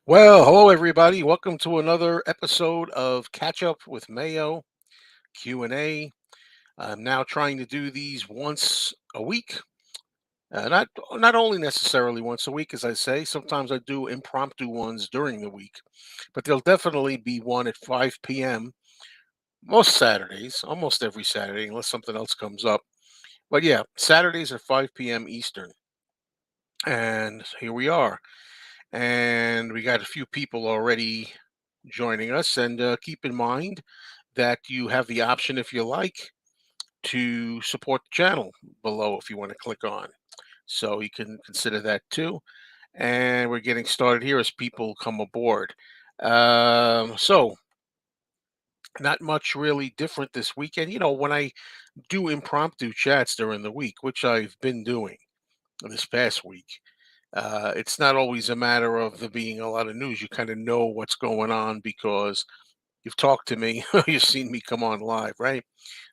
Well, hello everybody. Welcome to another episode of Catchup with Mayo Q&A. I'm now trying to do these once a week. Not only necessarily once a week, as I say. Sometimes I do impromptu ones during the week, but there'll definitely be one at 5 p.m. most Saturdays, almost every Saturday, unless something else comes up. But yeah, Saturdays at 5 p.m. Eastern. And here we are. And we got a few people already joining us. And keep in mind that you have the option, if you like, to support the channel below if you want to click on. So you can consider that too. And we're getting started here as people come aboard. So, not much really different this weekend. When I do impromptu chats during the week, which I've been doing this past week, it's not always a matter of there being a lot of news. You kind of know what's going on because you've talked to me, you've seen me come on live, right?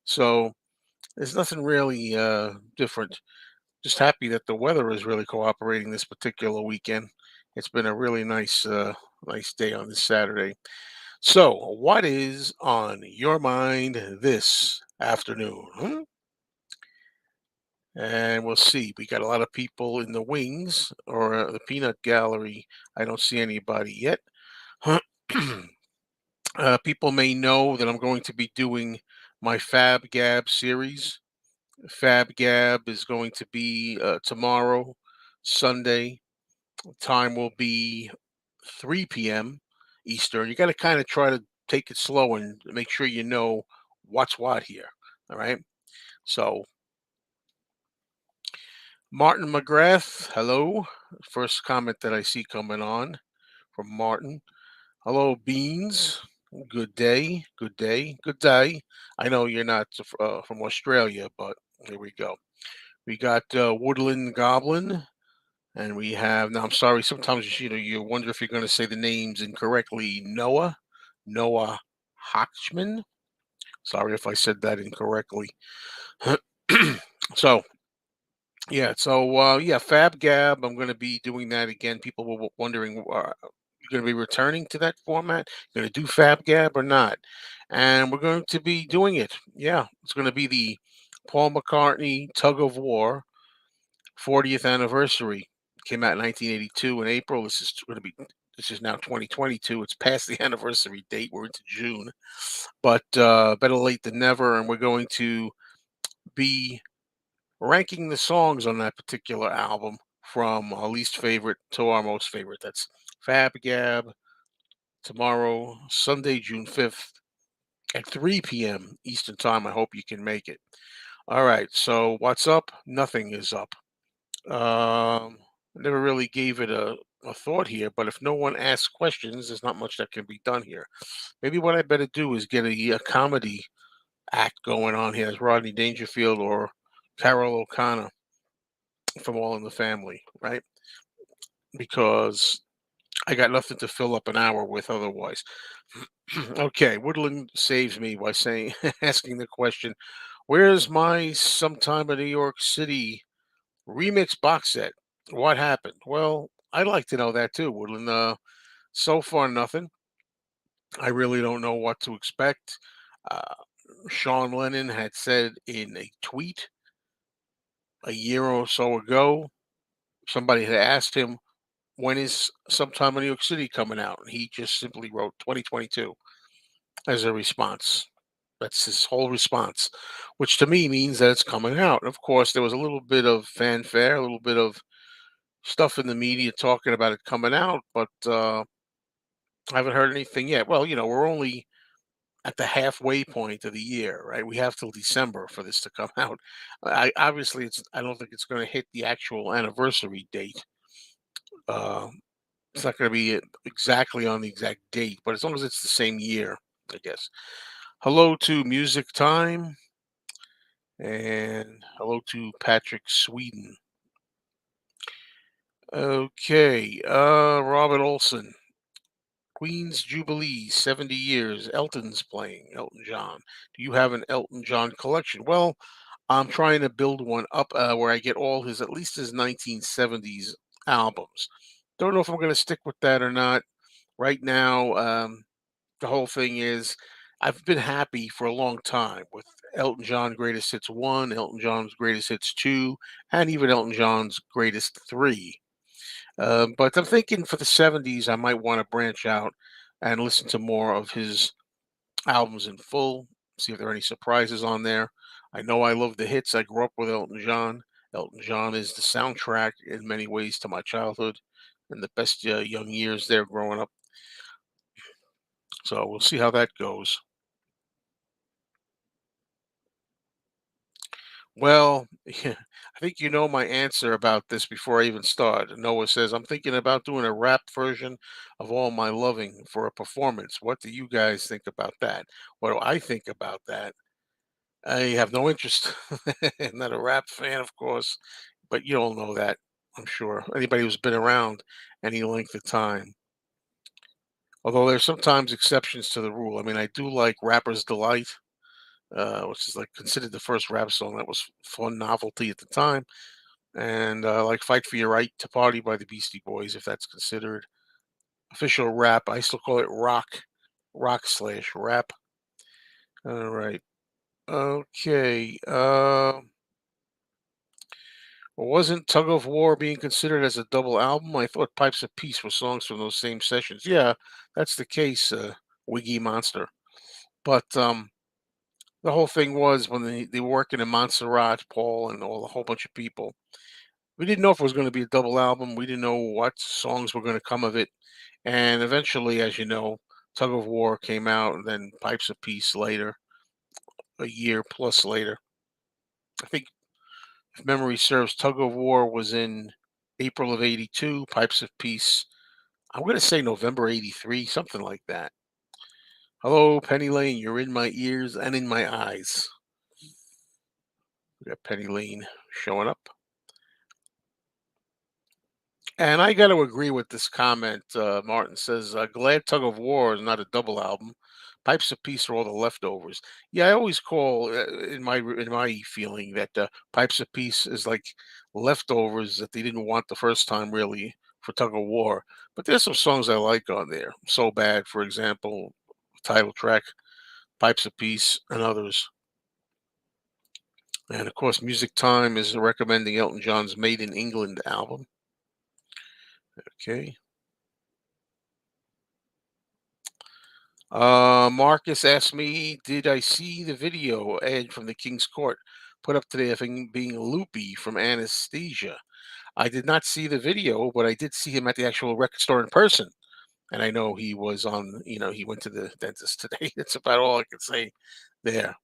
So there's nothing really different. Just happy that the weather is really cooperating this particular weekend. It's been a really nice day on this Saturday. So, what is on your mind this afternoon? And we'll see. We got a lot of people in the wings or the peanut gallery. I don't see anybody yet. People may know that I'm going to be doing my Fab Gab series. Fab Gab is going to be tomorrow, Sunday. Time will be 3 p.m. Eastern. You got to kind of try to take it slow and make sure you know what's what here. All right. So, Martin McGrath, hello. First comment that I see coming on from Martin. Hello, Beans. Good day. Good day. Good day. I know you're not from Australia, but here we go. We got Woodland Goblin, and we have. Now, I'm sorry. Sometimes you wonder if you're going to say the names incorrectly. Noah Hochman. Sorry if I said that incorrectly. so yeah, Fab Gab. I'm going to be doing that again. People were wondering, you're going to be returning to that format? You're going to do Fab Gab or not? And we're going to be doing it. Yeah, it's going to be the Paul McCartney Tug of War 40th anniversary. Came out in 1982 in April. This is going to be. This is now 2022. It's past the anniversary date. We're into June, but better late than never. And we're going to be ranking the songs on that particular album from our least favorite to our most favorite. That's Fab Gab tomorrow, Sunday, June 5th at 3 p.m. Eastern Time. I hope you can make it. All right. So, what's up? Nothing is up. I never really gave it a thought here, but if no one asks questions, there's not much that can be done here. Maybe what I better do is get a comedy act going on here as Rodney Dangerfield or Carol O'Connor from All in the Family, right? Because I got nothing to fill up an hour with otherwise. Okay, Woodland saves me by saying, asking the question, "Where's my Sometime in New York City remix box set? What happened?" Well, I'd like to know that too, Woodland. So far, nothing. I really don't know what to expect. Uh, Sean Lennon had said in a tweet a year or so ago, somebody had asked him, when is Sometime in New York City coming out? And he just simply wrote 2022 as a response. That's his whole response, which to me means that it's coming out. And of course, there was a little bit of fanfare, a little bit of stuff in the media talking about it coming out, but I haven't heard anything yet. Well, we're only at the halfway point of the year, right? We have till December for this to come out. I don't think it's going to hit the actual anniversary date. Uh, It's not going to be exactly on the exact date, but as long as it's the same year, I guess. Hello to Music Time and hello to Patrick Sweden. Okay, Robert Olson. Queen's Jubilee, 70 years. Elton's playing Elton John. Do you have an Elton John collection? Well, I'm trying to build one up where I get all his, at least his 1970s albums. Don't know if I'm going to stick with that or not. Right now, the whole thing is I've been happy for a long time with Elton John Greatest Hits 1, Elton John's Greatest Hits 2, and even Elton John's Greatest 3. But I'm thinking for the 70s, I might want to branch out and listen to more of his albums in full, see if there are any surprises on there. I know I love the hits. I grew up with Elton John. Elton John is the soundtrack in many ways to my childhood and the best young years there growing up. So we'll see how that goes. Well, yeah, I think you know my answer about this before I even start. Noah says, I'm thinking about doing a rap version of All My Loving for a performance. What do you guys think about that? What do I think about that? I have no interest. I'm not a rap fan, of course, but you all know that, I'm sure. Anybody who's been around any length of time. Although there's sometimes exceptions to the rule. I mean, I do like Rapper's Delight, which is like considered the first rap song that was fun novelty at the time. And like Fight for Your Right to Party by the Beastie Boys, if that's considered official rap. I still call it rock slash rap. All right. Okay. Wasn't Tug of War being considered as a double album? I thought Pipes of Peace were songs from those same sessions. Yeah, that's the case, Wiggy Monster. But the whole thing was when they were working in Montserrat, Paul, and all a whole bunch of people. We didn't know if it was going to be a double album. We didn't know what songs were going to come of it. And eventually, as you know, Tug of War came out, and then Pipes of Peace later, a year plus later. I think, if memory serves, Tug of War was in April of '82. Pipes of Peace, I'm going to say November '83, something like that. Hello, Penny Lane. You're in my ears and in my eyes. We got Penny Lane showing up. And I got to agree with this comment. Martin says, "Glad Tug of War is not a double album. Pipes of Peace are all the leftovers." Yeah, I always call in my feeling that Pipes of Peace is like leftovers that they didn't want the first time, really, for Tug of War. But there's some songs I like on there. So Bad, for example, title track, Pipes of Peace, and others. And of course, Music Time is recommending Elton John's Made in England album. Okay. Marcus asked me, did I see the video Ed from the King's Court put up today of him being loopy from anesthesia? I did not see the video, but I did see him at the actual record store in person. And I know he was on, he went to the dentist today. That's about all I can say there.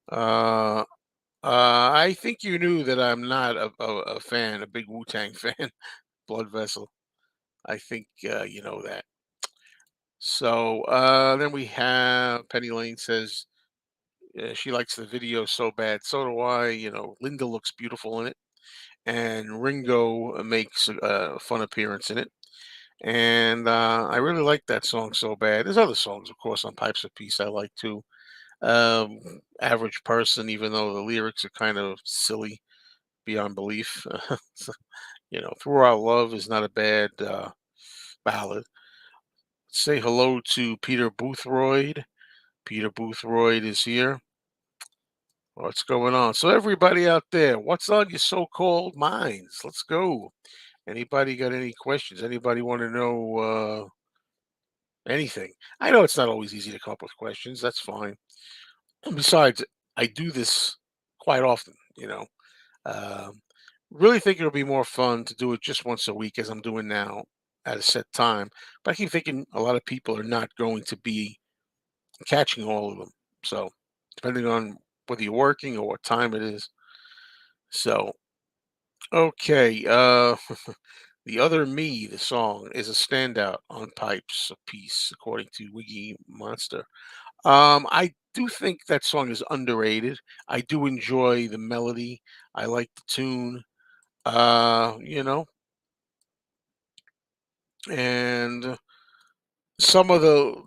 Uh, I think you knew that I'm not a fan, a big Wu Tang fan, Blood Vessel. I think you know that. So then we have Penny Lane says, she likes the video so bad. So do I. Linda looks beautiful in it, and Ringo makes a fun appearance in it. And I really like that song so bad. There's other songs, of course, on Pipes of Peace I like too. Average Person, even though the lyrics are kind of silly beyond belief. So, Through Our Love is not a bad ballad. Say hello to Peter Boothroyd. Peter Boothroyd is here. What's going on? So everybody out there, what's on your so-called minds? Let's go. Anybody got any questions? Anybody want to know anything? I know it's not always easy to come up with questions. That's fine. And besides, I do this quite often. Um, really think it'll be more fun to do it just once a week, as I'm doing now, at a set time. But I keep thinking a lot of people are not going to be catching all of them. So depending on whether you're working or what time it is. So okay, The Other Me, the song, is a standout on Pipes of Peace, according to Wiggy Monster. I do think that song is underrated. I do enjoy the melody. I like the tune. Uh, you know, and some of the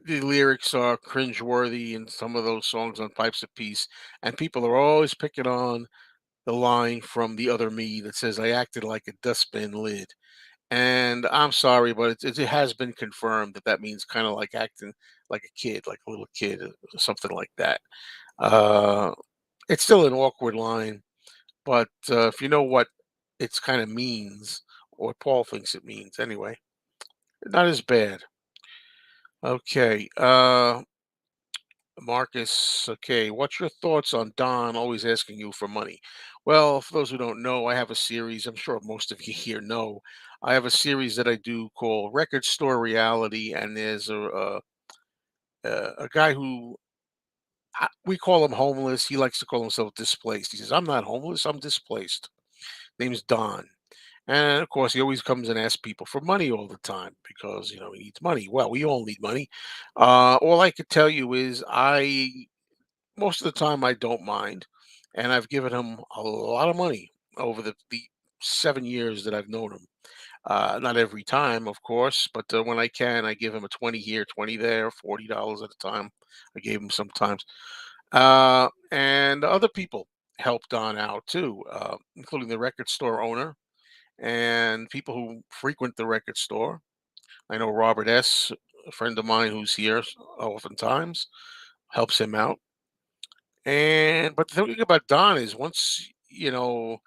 lyrics are cringeworthy in some of those songs on Pipes of Peace, and people are always picking on the line from The Other Me that says, "I acted like a dustbin lid." And I'm sorry, but it has been confirmed that that means kind of like acting like a kid, like a little kid, something like that. Uh, it's still an awkward line, but if you know what it's kind of means, or Paul thinks it means anyway, not as bad. Okay. Marcus, okay, what's your thoughts on Don always asking you for money? Well, for those who don't know, I have a series. I'm sure most of you here know. I have a series that I do called Record Store Reality, and there's a guy who we call him homeless. He likes to call himself displaced. He says, "I'm not homeless. I'm displaced." Name's Don, and of course, he always comes and asks people for money all the time because he needs money. Well, we all need money. All I could tell you is I most of the time I don't mind, and I've given him a lot of money over the 7 years that I've known him. Not every time, of course, but when I can, I give him a 20 here, 20 there, $40 at a time. I gave him sometimes, and other people helped Don out too, including the record store owner and people who frequent the record store. I know Robert S., a friend of mine who's here oftentimes, helps him out. And but the thing about Don is once you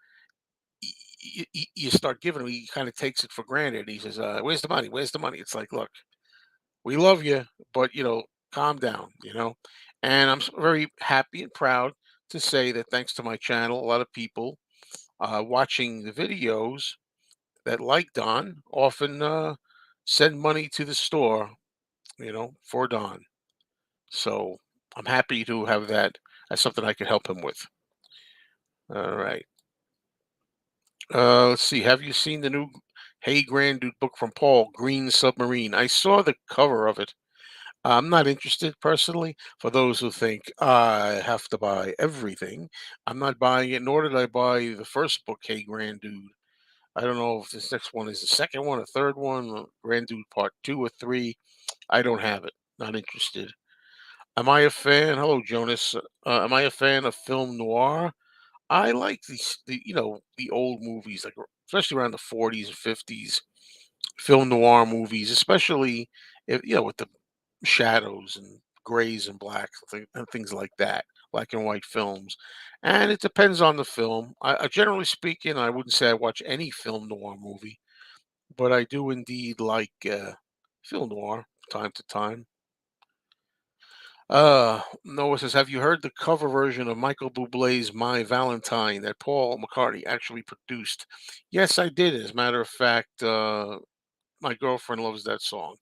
start giving him, he kind of takes it for granted. He says, "Where's the money? Where's the money?" It's like, look, we love you, but calm down. And I'm very happy and proud to say that thanks to my channel, a lot of people watching the videos that like Don often send money to the store, for Don. So I'm happy to have that as something I could help him with. All right. Let's see. Have you seen the new Hey Granddude book from Paul, Green Submarine? I saw the cover of it. I'm not interested personally. For those who think I have to buy everything, I'm not buying it, nor did I buy the first book, Hey Granddude. I don't know if this next one is the second one, a third one, Granddude Part 2 or 3. I don't have it. Not interested. Am I a fan? Hello, Jonas. Am I a fan of film noir? I like the old movies, like especially around the 40s and 50s, film noir movies, especially if with the shadows and grays and blacks and things like that, black and white films. And it depends on the film. Generally speaking, I wouldn't say I watch any film noir movie, but I do indeed like film noir from time to time. Noah says, have you heard the cover version of Michael Bublé's My Valentine that Paul McCartney actually produced? Yes, I did. As a matter of fact, my girlfriend loves that song,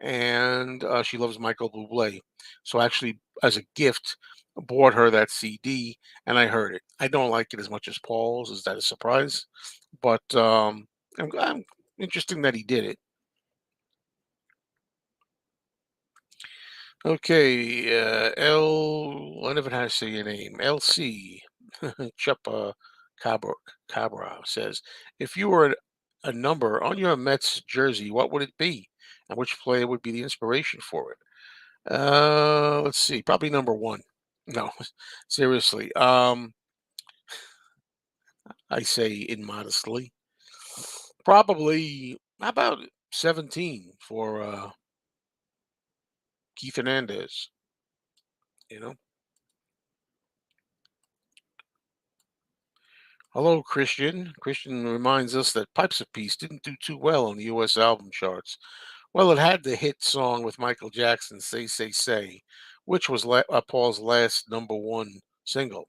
and she loves Michael Bublé. So actually, as a gift, bought her that CD, and I heard it. I don't like it as much as Paul's. Is that a surprise? But I'm interesting that he did it. Okay, I never had to say your name. LC Chupa Cabra, Cabra says, if you were a number on your Mets jersey, what would it be? And which player would be the inspiration for it? Let's see, probably number one. No, seriously. I say immodestly. Probably how about 17 for Keith Hernandez, you know? Hello, Christian. Christian reminds us that Pipes of Peace didn't do too well on the U.S. album charts. Well, it had the hit song with Michael Jackson, Say, Say, Say, which was Paul's last number one single.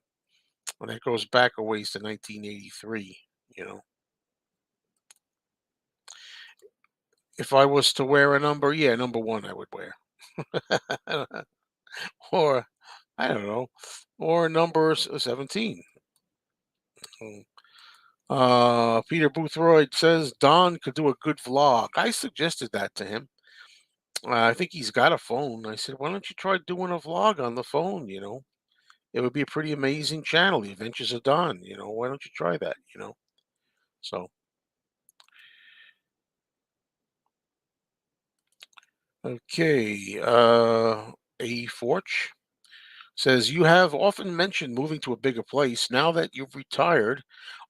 And that goes back a ways to 1983, you know. If I was to wear a number, yeah, number one I would wear. Or, I don't know, or number 17. Mm. Peter Boothroyd says Don could do a good vlog. I suggested that to him. I think he's got a phone. I said, why don't you try doing a vlog on the phone? It would be a pretty amazing channel, The Adventures of Don. Why don't you try that? So, okay. A Forge says, you have often mentioned moving to a bigger place. Now that you've retired,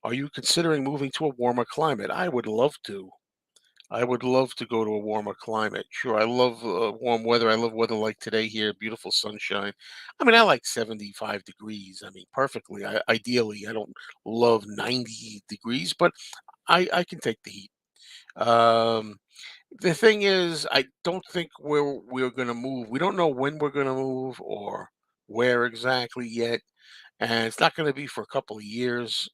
are you considering moving to a warmer climate? I would love to. I would love to go to a warmer climate. Sure, I love warm weather. I love weather like today here, beautiful sunshine. I mean, I like 75 degrees. I mean, perfectly. Ideally, I don't love 90 degrees, but I can take the heat. Um, the thing is, I don't think we're going to move. We don't know when we're going to move or where exactly yet, and it's not going to be for a couple of years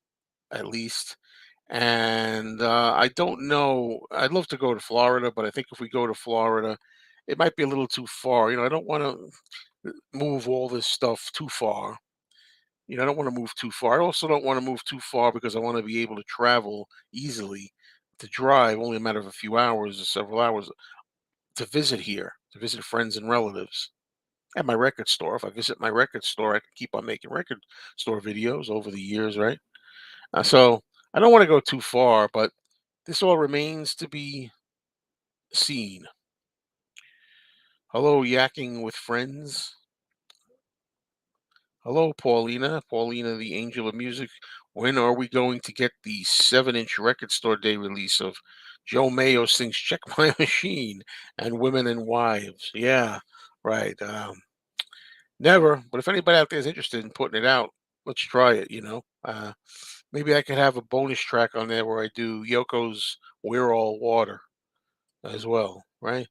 at least. And I don't know. I'd love to go to Florida, but I think if we go to Florida, it might be a little too far. I don't want to move all this stuff too far. I don't want to move too far. I also don't want to move too far because I want to be able to travel easily, to drive only a matter of a few hours or several hours to visit here, to visit friends and relatives. At my record store. If I visit my record store, I can keep on making record store videos over the years, right? So I don't want to go too far, but this all remains to be seen. Hello, yakking with friends. Hello, Paulina. Paulina, the angel of music. When are we going to get the 7-inch record store day release of Joe Mayo sings Check My Machine and Women and Wives? Yeah, right. Never. But if anybody out there is interested in putting it out, let's try it. Maybe I could have a bonus track on there where I do Yoko's We're All Water as well, right?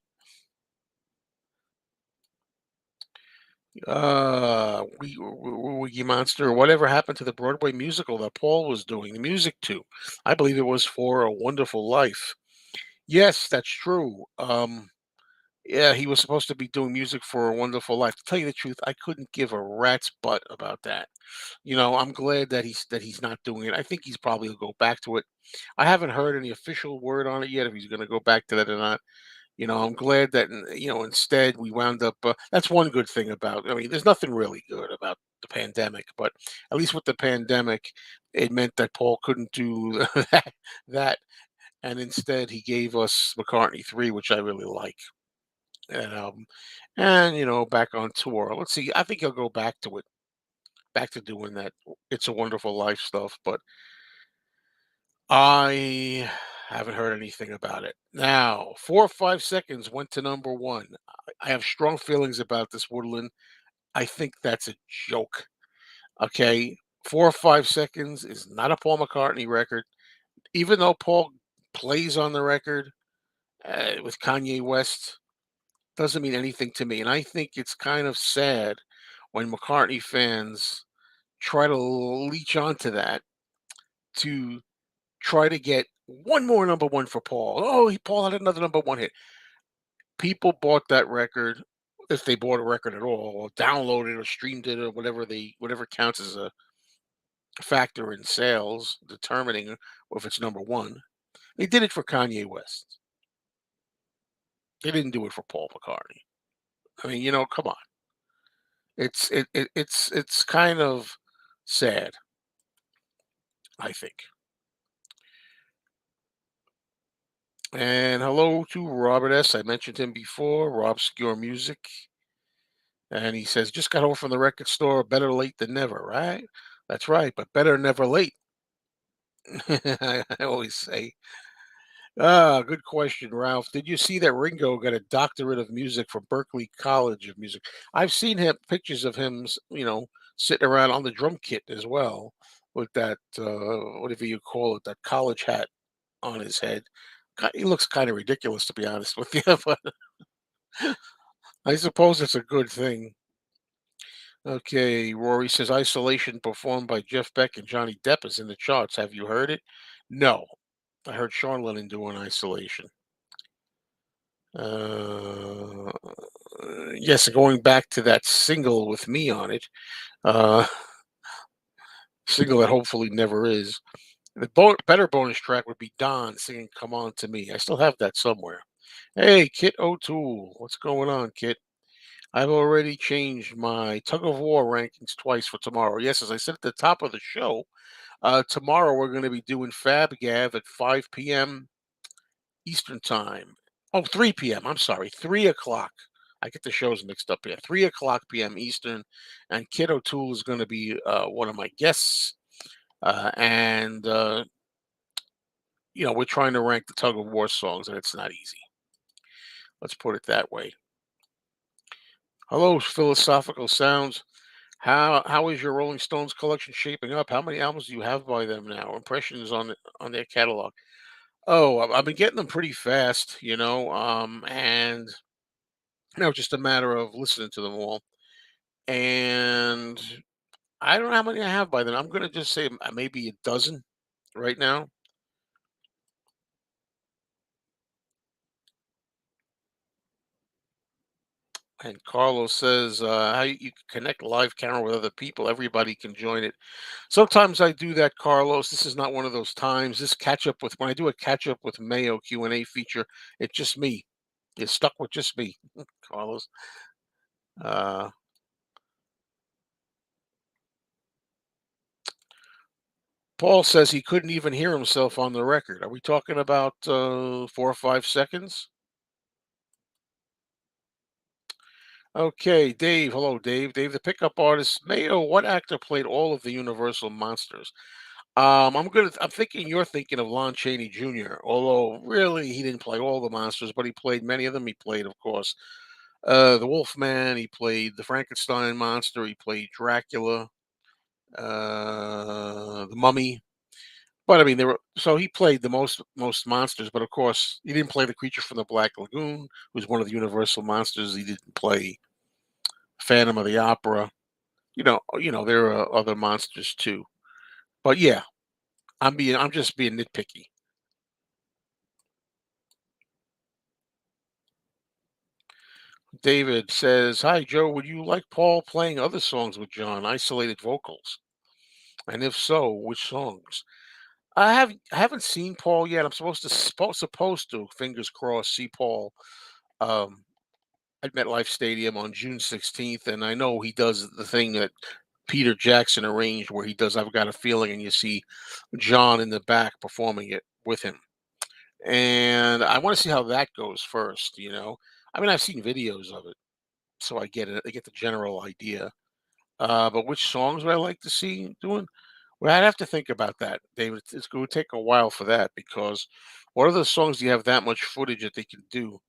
Wiggy Monster. Whatever happened to the Broadway musical that Paul was doing the music to? I believe it was For a Wonderful Life. Yes, that's true. Yeah, he was supposed to be doing music for A Wonderful Life. To tell you the truth, I couldn't give a rat's butt about that. I'm glad that he's not doing it. I think he's probably will go back to it. I haven't heard any official word on it yet if he's going to go back to that or not. I'm glad that instead we wound up. That's one good thing about. I mean, there's nothing really good about the pandemic, but at least with the pandemic, it meant that Paul couldn't do that, and instead he gave us McCartney 3, which I really like. And back on tour. Let's see. I think he'll go back to it, back to doing that. It's a Wonderful Life stuff, but I haven't heard anything about it. Now, 4 or 5 seconds went to number one. I have strong feelings about this, Woodland. I think that's a joke. Okay. 4 or 5 seconds is not a Paul McCartney record. Even though Paul plays on the record with Kanye West, doesn't mean anything to me. And I think it's kind of sad when McCartney fans try to leech onto that to try to get one more number one for Paul. Oh, Paul had another number one hit. People bought that record, if they bought a record at all, or downloaded or streamed it or whatever counts as a factor in sales, determining if it's number one. They did it for Kanye West. They didn't do it for Paul McCartney. I mean, come on. It's kind of sad, I think. And hello to Robert S. I mentioned him before, Rob Obscure Music. And he says, just got home from the record store. Better late than never, right? That's right, but better never late. I always say. Good question, Ralph. Did you see that Ringo got a doctorate of music from Berkeley College of Music? I've seen him pictures of him, sitting around on the drum kit as well, with that whatever you call it, that college hat on his head. He looks kind of ridiculous, to be honest with you, but I suppose it's a good thing. Okay, Rory says Isolation performed by Jeff Beck and Johnny Depp is in the charts. Have you heard it? No. I heard Sean Lennon doing Isolation. Uh, yes, going back to that single with me on it, uh, single that hopefully never is. The better bonus track would be Don singing Come On to Me. I still have that somewhere. Hey, Kit O'Toole. What's going on, Kit? I've already changed my Tug of War rankings twice for tomorrow. Yes, as I said at the top of the show, tomorrow we're going to be doing Fab Gav at 5 p.m. Eastern Time. Oh, 3 p.m. I'm sorry, 3 o'clock. I get the shows mixed up here. 3 o'clock p.m. Eastern, and Kid O'Toole is going to be one of my guests. And we're trying to rank the Tug of War songs, and it's not easy. Let's put it that way. Hello, philosophical sounds. How is your Rolling Stones collection shaping up? How many albums do you have by them now? Impressions on their catalog. Oh, I've been getting them pretty fast, and it's just a matter of listening to them all. And I don't know how many I have by then. I'm gonna just say maybe a dozen right now. And Carlos says, how you can connect live camera with other people. Everybody can join it. Sometimes I do that, Carlos. This is not one of those times. This catch up with when I do a catch up with Mayo Q&A feature, it's just me. It's stuck with just me, Carlos. Uh, Paul says he couldn't even hear himself on the record. Are we talking about 4 or 5 seconds? Okay, Dave. Hello, Dave. Dave, the pickup artist. Mayo, what actor played all of the Universal monsters? I'm thinking you're thinking of Lon Chaney Jr., although really he didn't play all the monsters, but he played many of them. He played, of course, the Wolfman, he played the Frankenstein monster, he played Dracula, the Mummy. But I mean, there were so he played the most monsters, but of course he didn't play the creature from the Black Lagoon, who's one of the Universal monsters. He didn't play Phantom of the Opera. There are other monsters too. But yeah, I'm just being nitpicky. David says, "Hi Joe, would you like Paul playing other songs with John, isolated vocals? And if so, which songs?" I haven't seen Paul yet. I'm supposed to, fingers crossed, see Paul um at MetLife Stadium on June 16th, and I know he does the thing that Peter Jackson arranged where he does I've Got a Feeling, and you see John in the back performing it with him. And I want to see how that goes first. I mean, I've seen videos of it, so I get the general idea. But which songs would I like to see doing? Well, I'd have to think about that, David. It's going to take a while for that because what other songs do you have that much footage that they can do?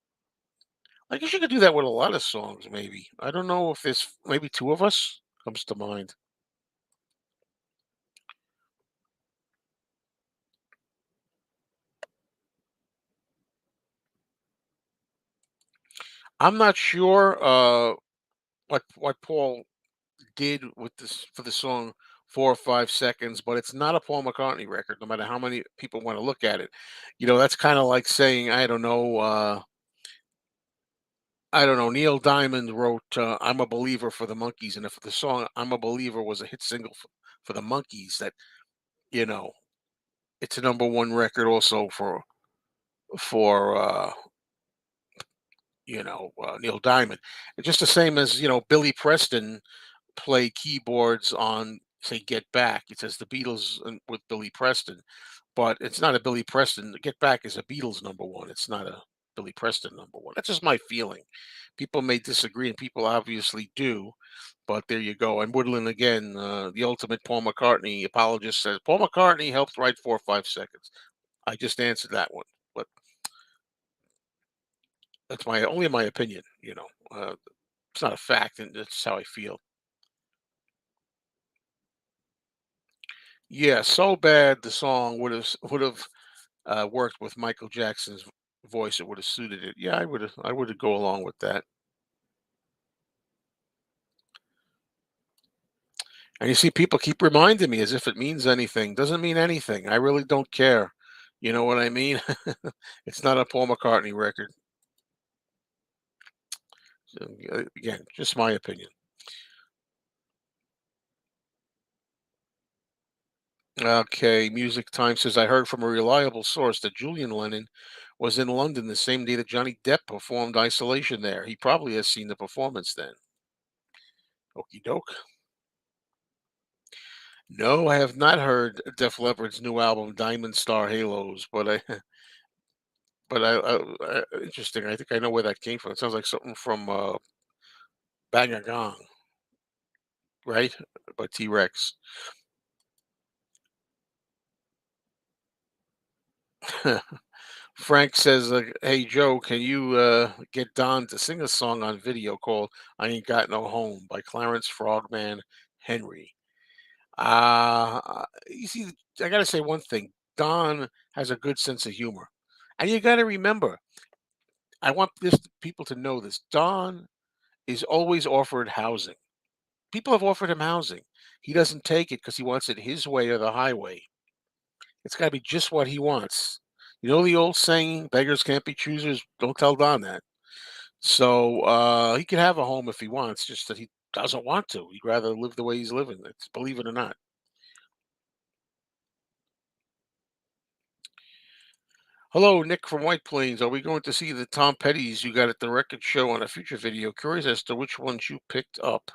I guess you could do that with a lot of songs, maybe. I don't know if there's maybe two of us comes to mind. I'm not sure what Paul did with this for the song 4 or 5 seconds, but it's not a Paul McCartney record, no matter how many people want to look at it. That's kind of like saying, I don't know, Neil Diamond wrote I'm a Believer for the Monkees. And if the song I'm a Believer was a hit single for the Monkees, that, you know, it's a number one record also for Neil Diamond. It's just the same as, Billy Preston play keyboards on, say, Get Back. It says the Beatles with Billy Preston, but it's not a Billy Preston. Get Back is a Beatles number one. It's not a Billy Preston number one. That's just my feeling. People may disagree, and people obviously do, but there you go. And Woodland again, the ultimate Paul McCartney apologist says Paul McCartney helped write 4 or 5 seconds. I just answered that one, but that's my only my opinion. It's not a fact, and that's how I feel. Yeah, so bad the song would have worked with Michael Jackson's voice. It would have suited it. Yeah, I would have go along with that. And you see, people keep reminding me as if it means anything. Doesn't mean anything. I really don't care. You know what I mean? It's not a Paul McCartney record. So, again, just my opinion. Okay, Music Time says I heard from a reliable source that Julian Lennon was in London the same day that Johnny Depp performed Isolation there. He probably has seen the performance then. Okie doke. No, I have not heard Def Leppard's new album, Diamond Star Halos, but interesting. I think I know where that came from. It sounds like something from Bang a Gong, right? By T Rex. Frank says, "Hey Joe, can you get Don to sing a song on video called 'I Ain't Got No Home' by Clarence Frogman Henry?" You see, I gotta say one thing: Don has a good sense of humor, and you gotta remember, I want this people to know this: Don is always offered housing. People have offered him housing. He doesn't take it because he wants it his way or the highway. It's gotta be just what he wants. You know the old saying, "Beggars can't be choosers." Don't tell Don that. So he could have a home if he wants, just that he doesn't want to. He'd rather live the way he's living. It's, believe it or not. Hello, Nick from White Plains. Are we going to see the Tom Petty's you got at the record show on a future video? Curious as to which ones you picked up.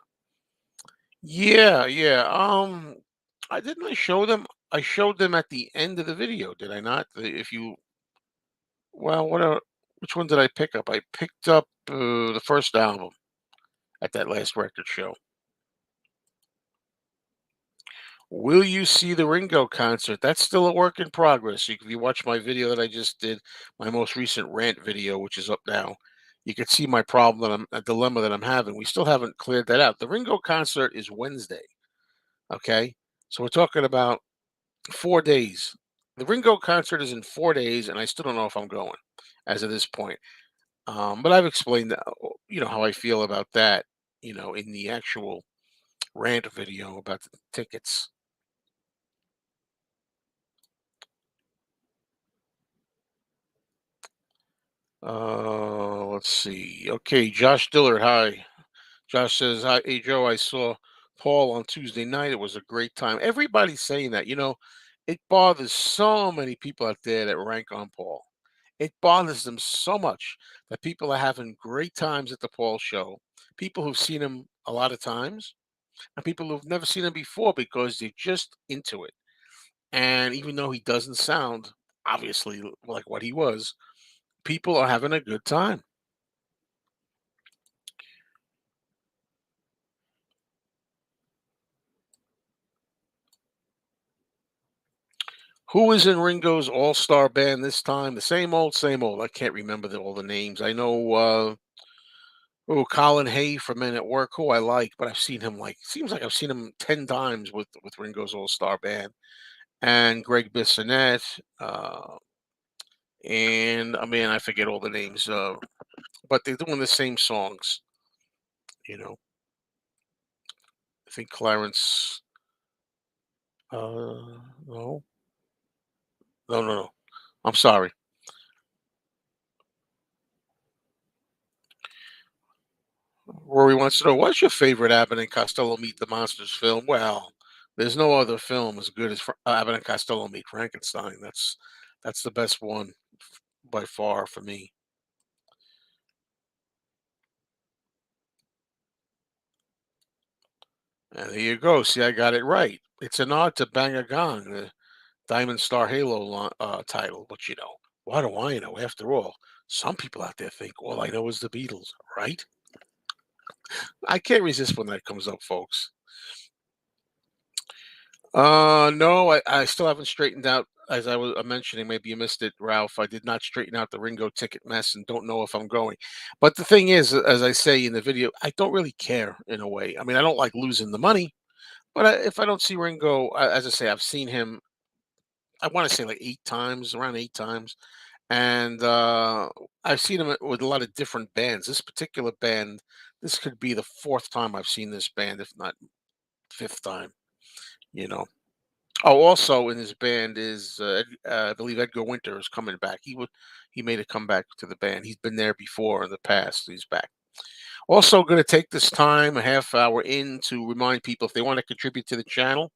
Yeah, yeah. I didn't I show them. I showed them at the end of the video, did I not? If you well, which one did I pick up? I picked up the first album at that last record show. Will you see the Ringo concert? That's still a work in progress. If you watch my video that I just did, my most recent rant video, which is up now, you can see my problem that a dilemma that I'm having. We still haven't cleared that out. The Ringo concert is Wednesday. Okay. So we're talking about 4 days. The Ringo concert is in 4 days, and I still don't know if I'm going as of this point. But I've explained that, how I feel about that, in the actual rant video about the tickets. Let's see. Okay, Josh Dillard. Hi. Josh says, "Hi, hey Joe. I saw Paul on Tuesday night. It was a great time." Everybody's saying that. It bothers so many people out there that rank on Paul. It bothers them so much that people are having great times at the Paul show. People who've seen him a lot of times, and people who've never seen him before because they're just into it. And even though he doesn't sound obviously like what he was, people are having a good time. Who is in Ringo's all-star band this time? The same old, same old. I can't remember all the names. I know Colin Hay from Men at Work, who I like, but I've seen him seems like I've seen him 10 times with Ringo's all-star band. And Greg Bissonette, and I mean I forget all the names, but they're doing the same songs, you know. I think Clarence no, no, no, no. I'm sorry. Rory wants to know, what's your favorite Abbott and Costello Meet the Monsters film? Well, there's no other film as good as Abbott and Costello Meet Frankenstein. That's the best one by far for me. And there you go. See, I got it right. It's a nod to Bang a Gong, the Diamond Star Halo title. But what do I know? After all, some people out there think all I know is the Beatles, right? I can't resist when that comes up, folks. No, I still haven't straightened out. As I was mentioning, maybe you missed it, Ralph. I did not straighten out the Ringo ticket mess and don't know if I'm going. But the thing is, as I say in the video, I don't really care in a way. I mean, I don't like losing the money, but if I don't see Ringo, as I say, I've seen him. I want to say like 8 times, around 8 times, and I've seen him with a lot of different bands. This particular band, this could be the fourth time I've seen this band, if not fifth time. You know. Oh, also in his band is, I believe Edgar Winter is coming back. He made a comeback to the band. He's been there before in the past. He's back. Also, going to take this time, a half hour in, to remind people if they want to contribute to the channel,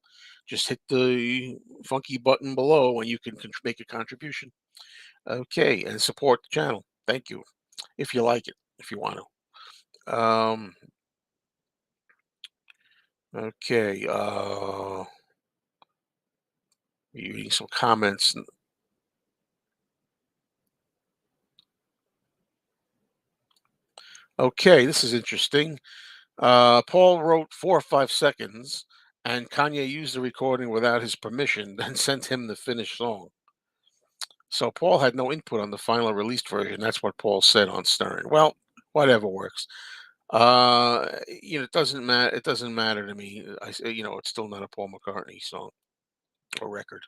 just hit the funky button below and you can make a contribution. Okay, and support the channel. Thank you. If you like it, if you want to. Okay. Reading some comments. Okay, this is interesting. Paul wrote 4 or 5 seconds, and Kanye used the recording without his permission, then sent him the finished song. So Paul had no input on the final released version. That's what Paul said on Stern. Well, whatever works. It doesn't matter. It doesn't matter to me. It's still not a Paul McCartney song or record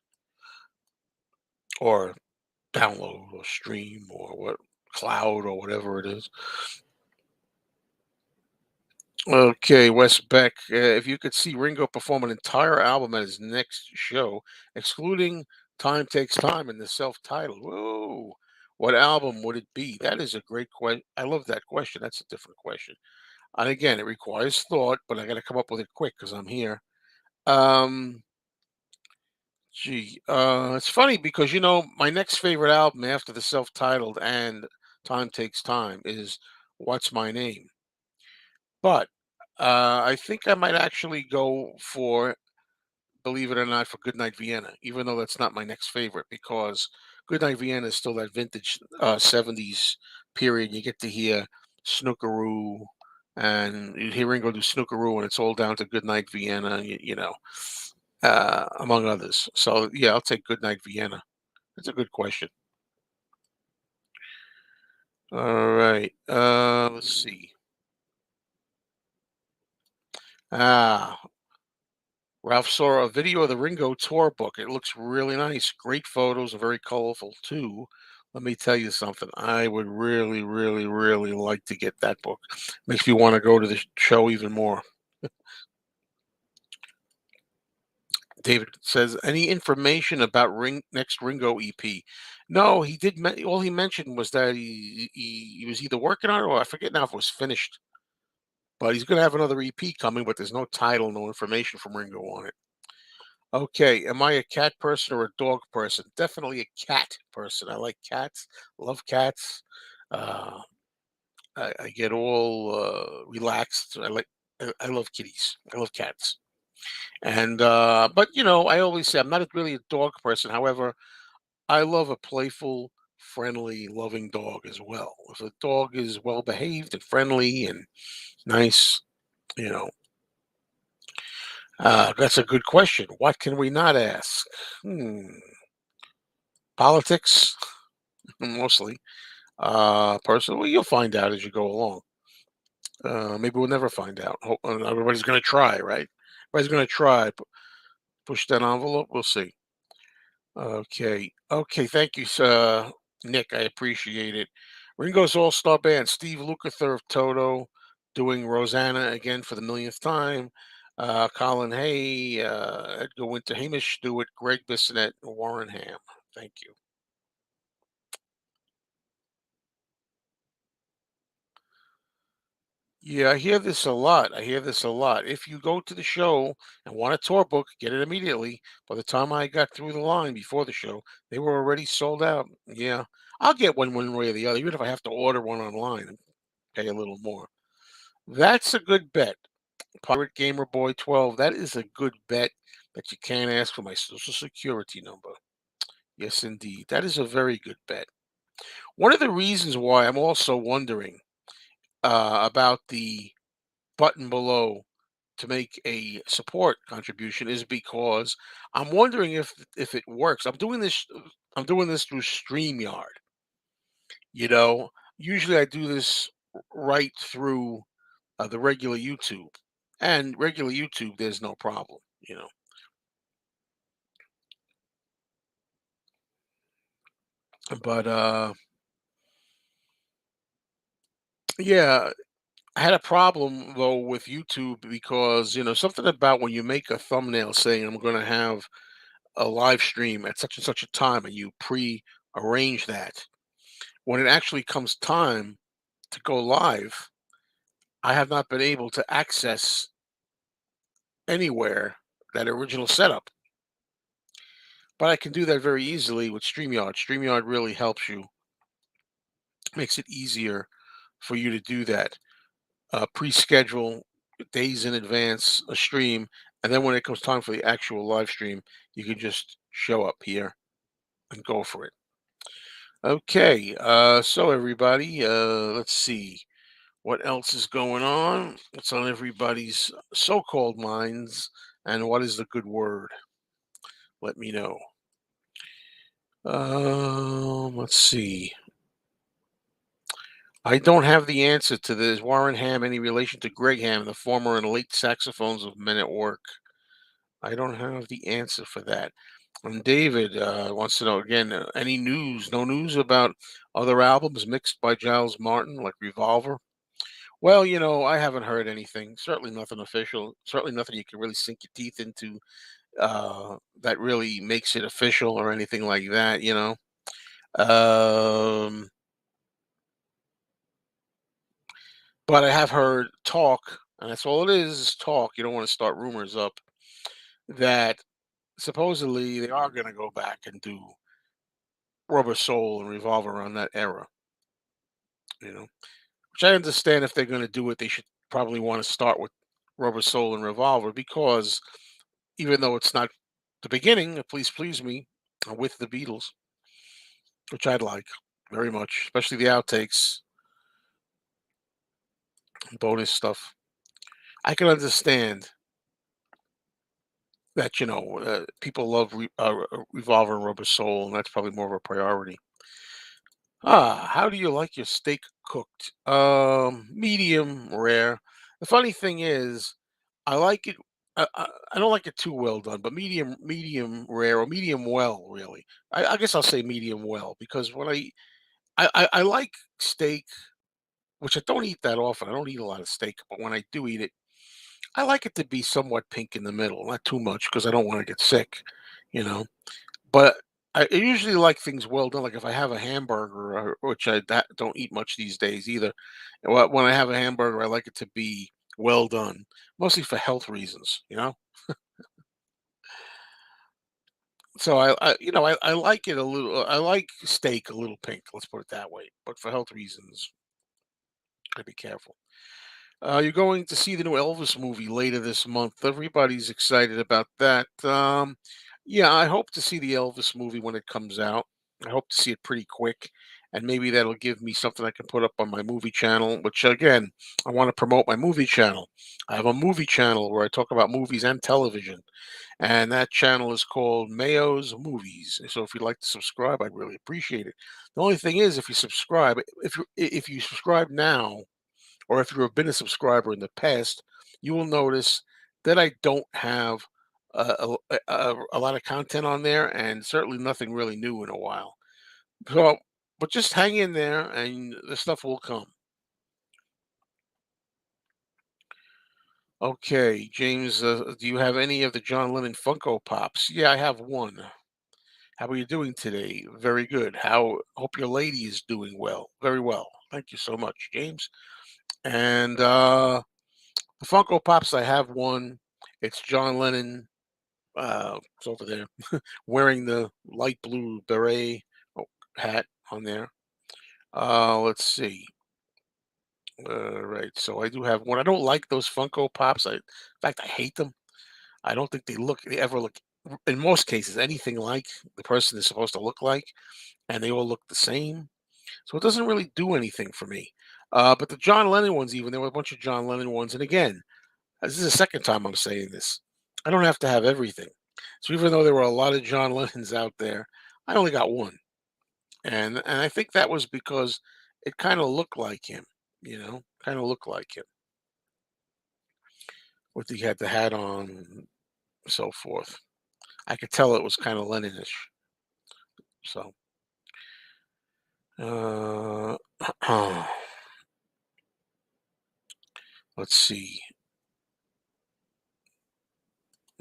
or download or stream or what cloud or whatever it is. Okay, Wes Beck. If you could see Ringo perform an entire album at his next show, excluding "Time Takes Time" and the self-titled, whoa, what album would it be? That is a great question. I love that question. That's a different question. And again, it requires thought, but I got to come up with it quick because I'm here. Um, it's funny because my next favorite album after the self-titled and "Time Takes Time" is "What's My Name." But I think I might actually go for, believe it or not, for Goodnight Vienna, even though that's not my next favorite, because Goodnight Vienna is still that vintage 70s period. You get to hear Snookeroo, and you hear Ringo do Snookeroo, and it's all down to Goodnight Vienna, among others. So, yeah, I'll take Goodnight Vienna. That's a good question. All right. Let's see. Ah, Ralph saw a video of the Ringo tour book. It looks really nice. Great photos and very colorful too. Let me tell you something. I would really, really, really like to get that book. Makes me want to go to the show even more. David says, any information about next Ringo EP? No, he did. All he mentioned was that he was either working on it, or I forget now if it was finished. But he's going to have another EP coming, but there's no title, no information from Ringo on it. Okay, am I a cat person or a dog person? Definitely a cat person. I like cats, love cats. Uh, I get all relaxed. I love kitties. I love cats. And but I always say I'm not really a dog person. However, I love a playful, friendly, loving dog as well. If a dog is well behaved and friendly and nice, you know, that's a good question. What can we not ask? Hmm. Politics, mostly. Personally, you'll find out as you go along. Maybe we'll never find out. Everybody's going to try, right? Everybody's going to try. Push that envelope. We'll see. Okay. Okay. Thank you, Nick. I appreciate it. Ringo's All Star Band. Steve Lukather of Toto doing Rosanna again for the millionth time. Colin Hay, Edgar Winter, Hamish Stewart, Greg Bissonette, and Warren Ham. Thank you. Yeah, I hear this a lot. I hear this a lot. If you go to the show and want a tour book, get it immediately. By the time I got through the line before the show, they were already sold out. Yeah, I'll get one way or the other, even if I have to order one online and pay a little more. That's a good bet. Pirate Gamer Boy 12, that is a good bet, but you can't ask for my social security number. Yes, indeed. That is a very good bet. One of the reasons why I'm also wondering about the button below to make a support contribution is because I'm wondering if it works. I'm doing this through StreamYard. You know, usually I do this right through the regular YouTube. And regular YouTube, there's no problem. But yeah, I had a problem though with YouTube because something about when you make a thumbnail saying I'm going to have a live stream at such and such a time and you pre-arrange that. When it actually comes time to go live, I have not been able to access anywhere that original setup. But I can do that very easily with StreamYard. StreamYard really helps you, makes it easier for you to do that. Pre-schedule days in advance a stream, and then when it comes time for the actual live stream, you can just show up here and go for it. Okay, so everybody, let's see what else is going on. What's on everybody's so-called minds, and what is the good word? Let me know. Let's see. I don't have the answer to this. Is Warren Ham any relation to Greg Ham, the former and late saxophones of Men at Work? I don't have the answer for that. And David wants to know again, any news? No news about other albums mixed by Giles Martin, like Revolver? Well, I haven't heard anything. Certainly nothing official. Certainly nothing you can really sink your teeth into that really makes it official or anything like that. Um, but I have heard talk, and that's all it is talk. You don't want to start rumors up that supposedly they are going to go back and do Rubber Soul and Revolve around that era, which I understand if they're going to do it, they should probably want to start with Rubber Soul and Revolver because even though it's not the beginning of Please Please Me with the Beatles, which I'd like very much, especially the outtakes, bonus stuff. I can understand that, people love Revolver and Rubber Soul, and that's probably more of a priority. How do you like your steak cooked? Medium rare. The funny thing is, I like it. I don't like it too well done, but medium rare or medium well, really. I guess I'll say medium well because when I like steak, which I don't eat that often. I don't eat a lot of steak, but when I do eat it, I like it to be somewhat pink in the middle, not too much because I don't want to get sick, you know. But I usually like things well done. Like if I have a hamburger, which don't eat much these days either. When I have a hamburger, I like it to be well done, mostly for health reasons. So I like it a little. I like steak a little pink. Let's put it that way. But for health reasons, I'd be careful. You're going to see the new Elvis movie later this month. Everybody's excited about that. Yeah, I hope to see the Elvis movie when it comes out. I hope to see it pretty quick, and maybe that'll give me something I can put up on my movie channel. Which again, I want to promote my movie channel. I have a movie channel where I talk about movies and television, and that channel is called Mayo's Movies. So if you'd like to subscribe, I'd really appreciate it. The only thing is, if you subscribe now or if you have been a subscriber in the past, you will notice that I don't have a lot of content on there, and certainly nothing really new in a while. So, but just hang in there, and the stuff will come. Okay, James, do you have any of the John Lennon Funko Pops? Yeah, I have one. How are you doing today? Very good. How hope your lady is doing well. Very well. Thank you so much, James. And the Funko Pops, I have one. It's John Lennon. It's over there wearing the light blue beret hat on there. Let's see. Right. So I do have one. I don't like those Funko Pops. In fact, I hate them. I don't think they ever look, in most cases, anything like the person is supposed to look like, and they all look the same. So it doesn't really do anything for me. But the John Lennon ones, even there were a bunch of John Lennon ones, and again, this is the second time I'm saying this. I don't have to have everything. So even though there were a lot of John Lennons out there, I only got one. And I think that was because it kind of looked like him, kind of looked like him. With he had the hat on and so forth. I could tell it was kind of Lennonish. So uh let's see.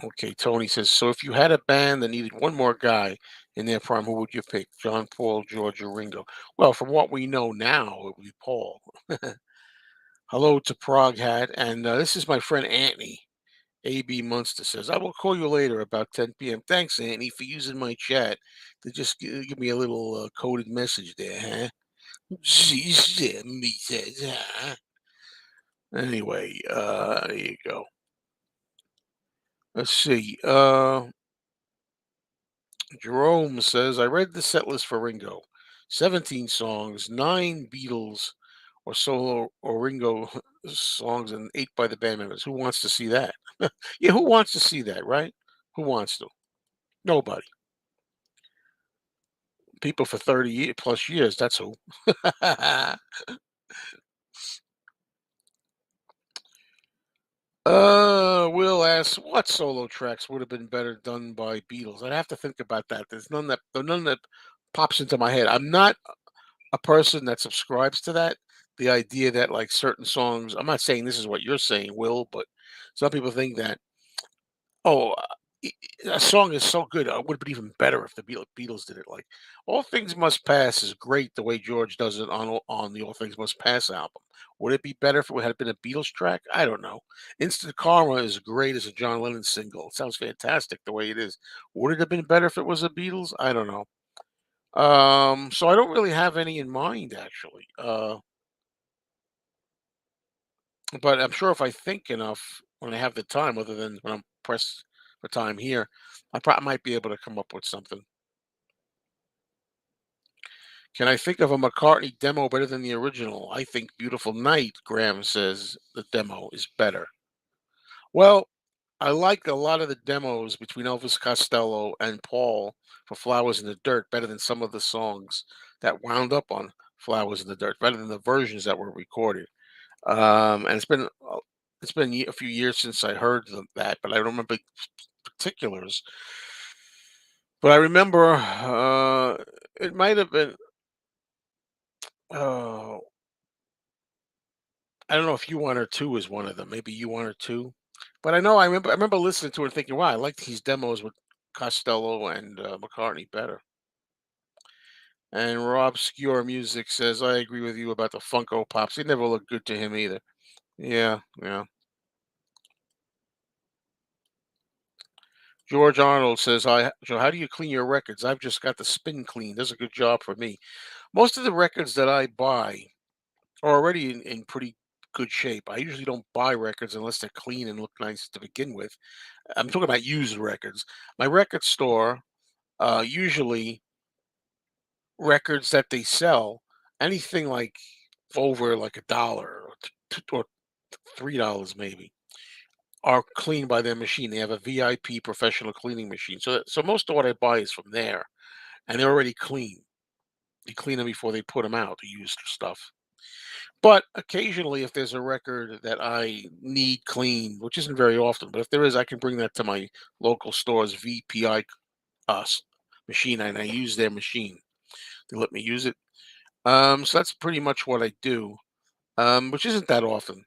Okay, Tony says, so if you had a band that needed one more guy in their prime, who would you pick? John, Paul, George, or Ringo? Well, from what we know now, it would be Paul. Hello to Prague Hat, and this is my friend Anthony. AB Munster says, I will call you later about 10 p.m. Thanks, Anthony, for using my chat to just give me a little coded message there, huh? She said me says, huh? Anyway, there you go. Let's see. Jerome says, I read the set list for Ringo. 17 songs, 9 Beatles or solo or Ringo songs, and 8 by the band members. Who wants to see that? Yeah, who wants to see that, right? Who wants to? Nobody. People for 30 plus years. That's who. Will asks, what solo tracks would have been better done by Beatles? I'd have to think about that. There's none that pops into my head. I'm not a person that subscribes to that. The idea that like certain songs, I'm not saying this is what you're saying, Will, but some people think that, oh, a song is so good, it would have been even better if the Beatles did it. Like "All Things Must Pass" is great the way George does it on the "All Things Must Pass" album. Would it be better if it had been a Beatles track? I don't know. "Instant Karma" is great as a John Lennon single. It sounds fantastic the way it is. Would it have been better if it was a Beatles? I don't know. So I don't really have any in mind actually. But I'm sure if I think enough when I have the time, other than when I'm pressed for time here, might be able to come up with something. Can I think of a McCartney demo better than the original? I think Beautiful Night, Graham says the demo is better. Well, I like a lot of the demos between Elvis Costello and Paul for Flowers in the Dirt better than some of the songs that wound up on Flowers in the Dirt, better than the versions that were recorded. And it's been a few years since I heard that, but I don't remember particulars. But I remember it might have been. Oh, I don't know if "You Want Her Too" is one of them. Maybe "You Want Her Too," but I remember listening to it and thinking, "Wow, I like these demos with Costello and McCartney better." And Rob Skewer Music says, "I agree with you about the Funko Pops. They never look good to him either." Yeah, yeah. George Arnold says, "I Joe, how do you clean your records? I've just got the spin clean. Does a good job for me. Most of the records that I buy are already in pretty good shape. I usually don't buy records unless they're clean and look nice to begin with. I'm talking about used records. My record store, usually records that they sell, anything like over like $1 or or $3 maybe, are cleaned by their machine. They have a VIP professional cleaning machine. So most of what I buy is from there, and they're already clean. They clean them before they put them out, the used stuff. But occasionally, if there's a record that I need cleaned, which isn't very often, but if there is, I can bring that to my local store's VPI machine, and I use their machine. They let me use it. So that's pretty much what I do, which isn't that often.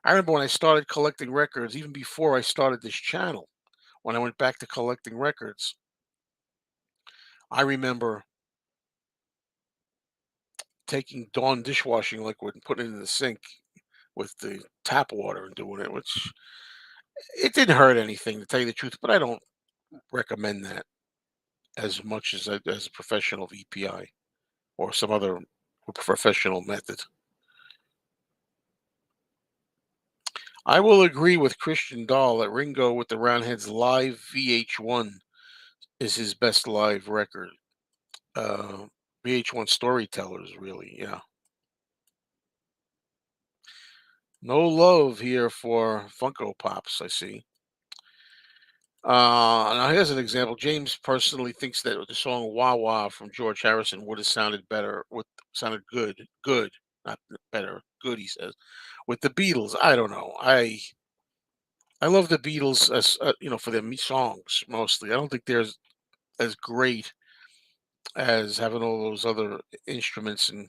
I remember when I started collecting records, even before I started this channel, when I went back to collecting records, I remember taking Dawn dishwashing liquid and putting it in the sink with the tap water and doing it, which it didn't hurt anything to tell you the truth, but I don't recommend that as much as a professional VPI or some other professional method. I will agree with Christian Dahl that Ringo with the Roundheads live VH1 is his best live record. Uh, VH1 Storytellers, really, yeah. No love here for Funko Pops, I see. Now here's an example. James personally thinks that the song "Wah Wah" from George Harrison would have sounded better. Would sounded good, not better. Good, he says. With the Beatles, I don't know. I love the Beatles as for their songs mostly. I don't think they're as great as having all those other instruments and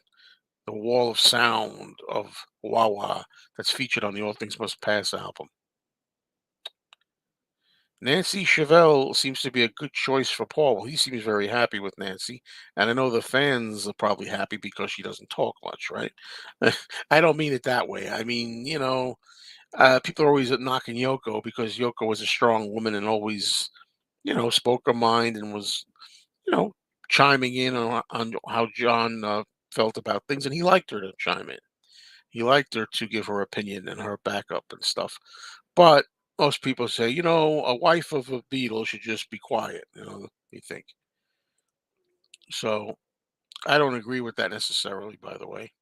the wall of sound of "Wah Wah" that's featured on the All Things Must Pass album. Nancy Chevelle seems to be a good choice for Paul. Well, he seems very happy with Nancy, and I know the fans are probably happy because she doesn't talk much, right? I don't mean it that way. I mean, people are always knocking Yoko because Yoko was a strong woman and always, spoke her mind and was, you know, chiming in on how John felt about things, and he liked her to chime in. He liked her to give her opinion and her backup and stuff. But most people say, a wife of a Beatle should just be quiet, they think. So I don't agree with that necessarily, by the way.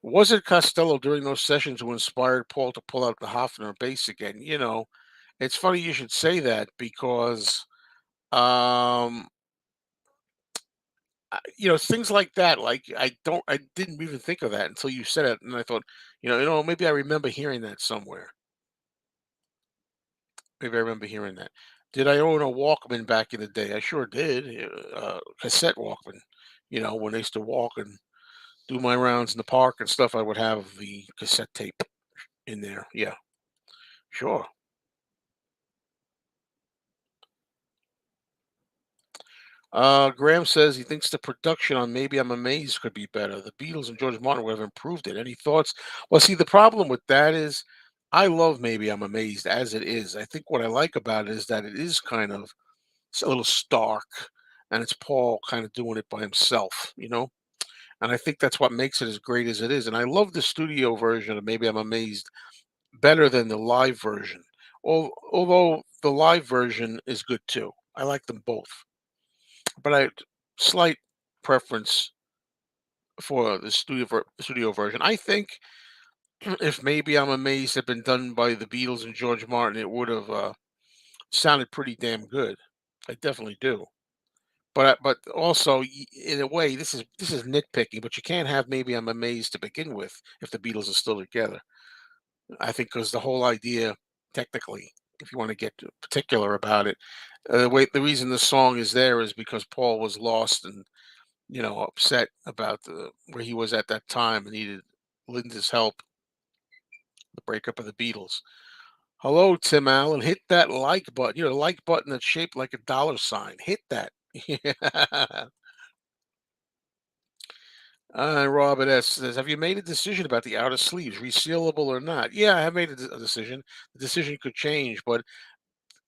Was it Costello during those sessions who inspired Paul to pull out the Hofner bass again? It's funny you should say that because, um, things like that, like, I didn't even think of that until you said it, and I thought, maybe I remember hearing that somewhere. Maybe I remember hearing that. Did I own a Walkman back in the day? I sure did, cassette Walkman. When I used to walk and do my rounds in the park and stuff, I would have the cassette tape in there. Yeah, sure. Graham says he thinks the production on Maybe I'm Amazed could be better. The Beatles and George Martin would have improved it. Any thoughts? Well, see, the problem with that is I love Maybe I'm Amazed as it is. I think what I like about it is that it is kind of it's a little stark and it's Paul kind of doing it by himself. And I think that's what makes it as great as it is. And I love the studio version of Maybe I'm Amazed better than the live version. Although the live version is good too. I like them both. But I slight preference for the studio version. I think if Maybe I'm Amazed had been done by the Beatles and George Martin, it would have sounded pretty damn good. I definitely do. But also in a way, this is nitpicking. But you can't have Maybe I'm Amazed to begin with if the Beatles are still together. I think because the whole idea, technically, if you want to get particular about it, the reason the song is there is because Paul was lost and upset about where he was at that time and needed Linda's help, the breakup of the Beatles. Hello, Tim Allen. Hit that like button. The like button that's shaped like a dollar sign. Hit that. Robert S. says, "Have you made a decision about the outer sleeves, resealable or not?" Yeah, I have made a decision. The decision could change, but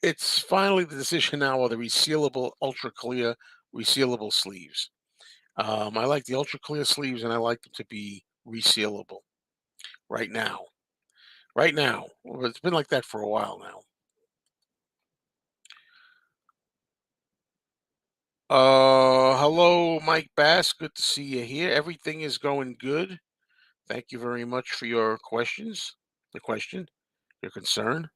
it's finally the decision now of the resealable, ultra clear, resealable sleeves. I like the ultra clear sleeves, and I like them to be resealable right now. Right now. Well, it's been like that for a while now. Hello, Mike Bass. Good to see you here. Everything is going good. Thank you very much for your questions. The question, your concern.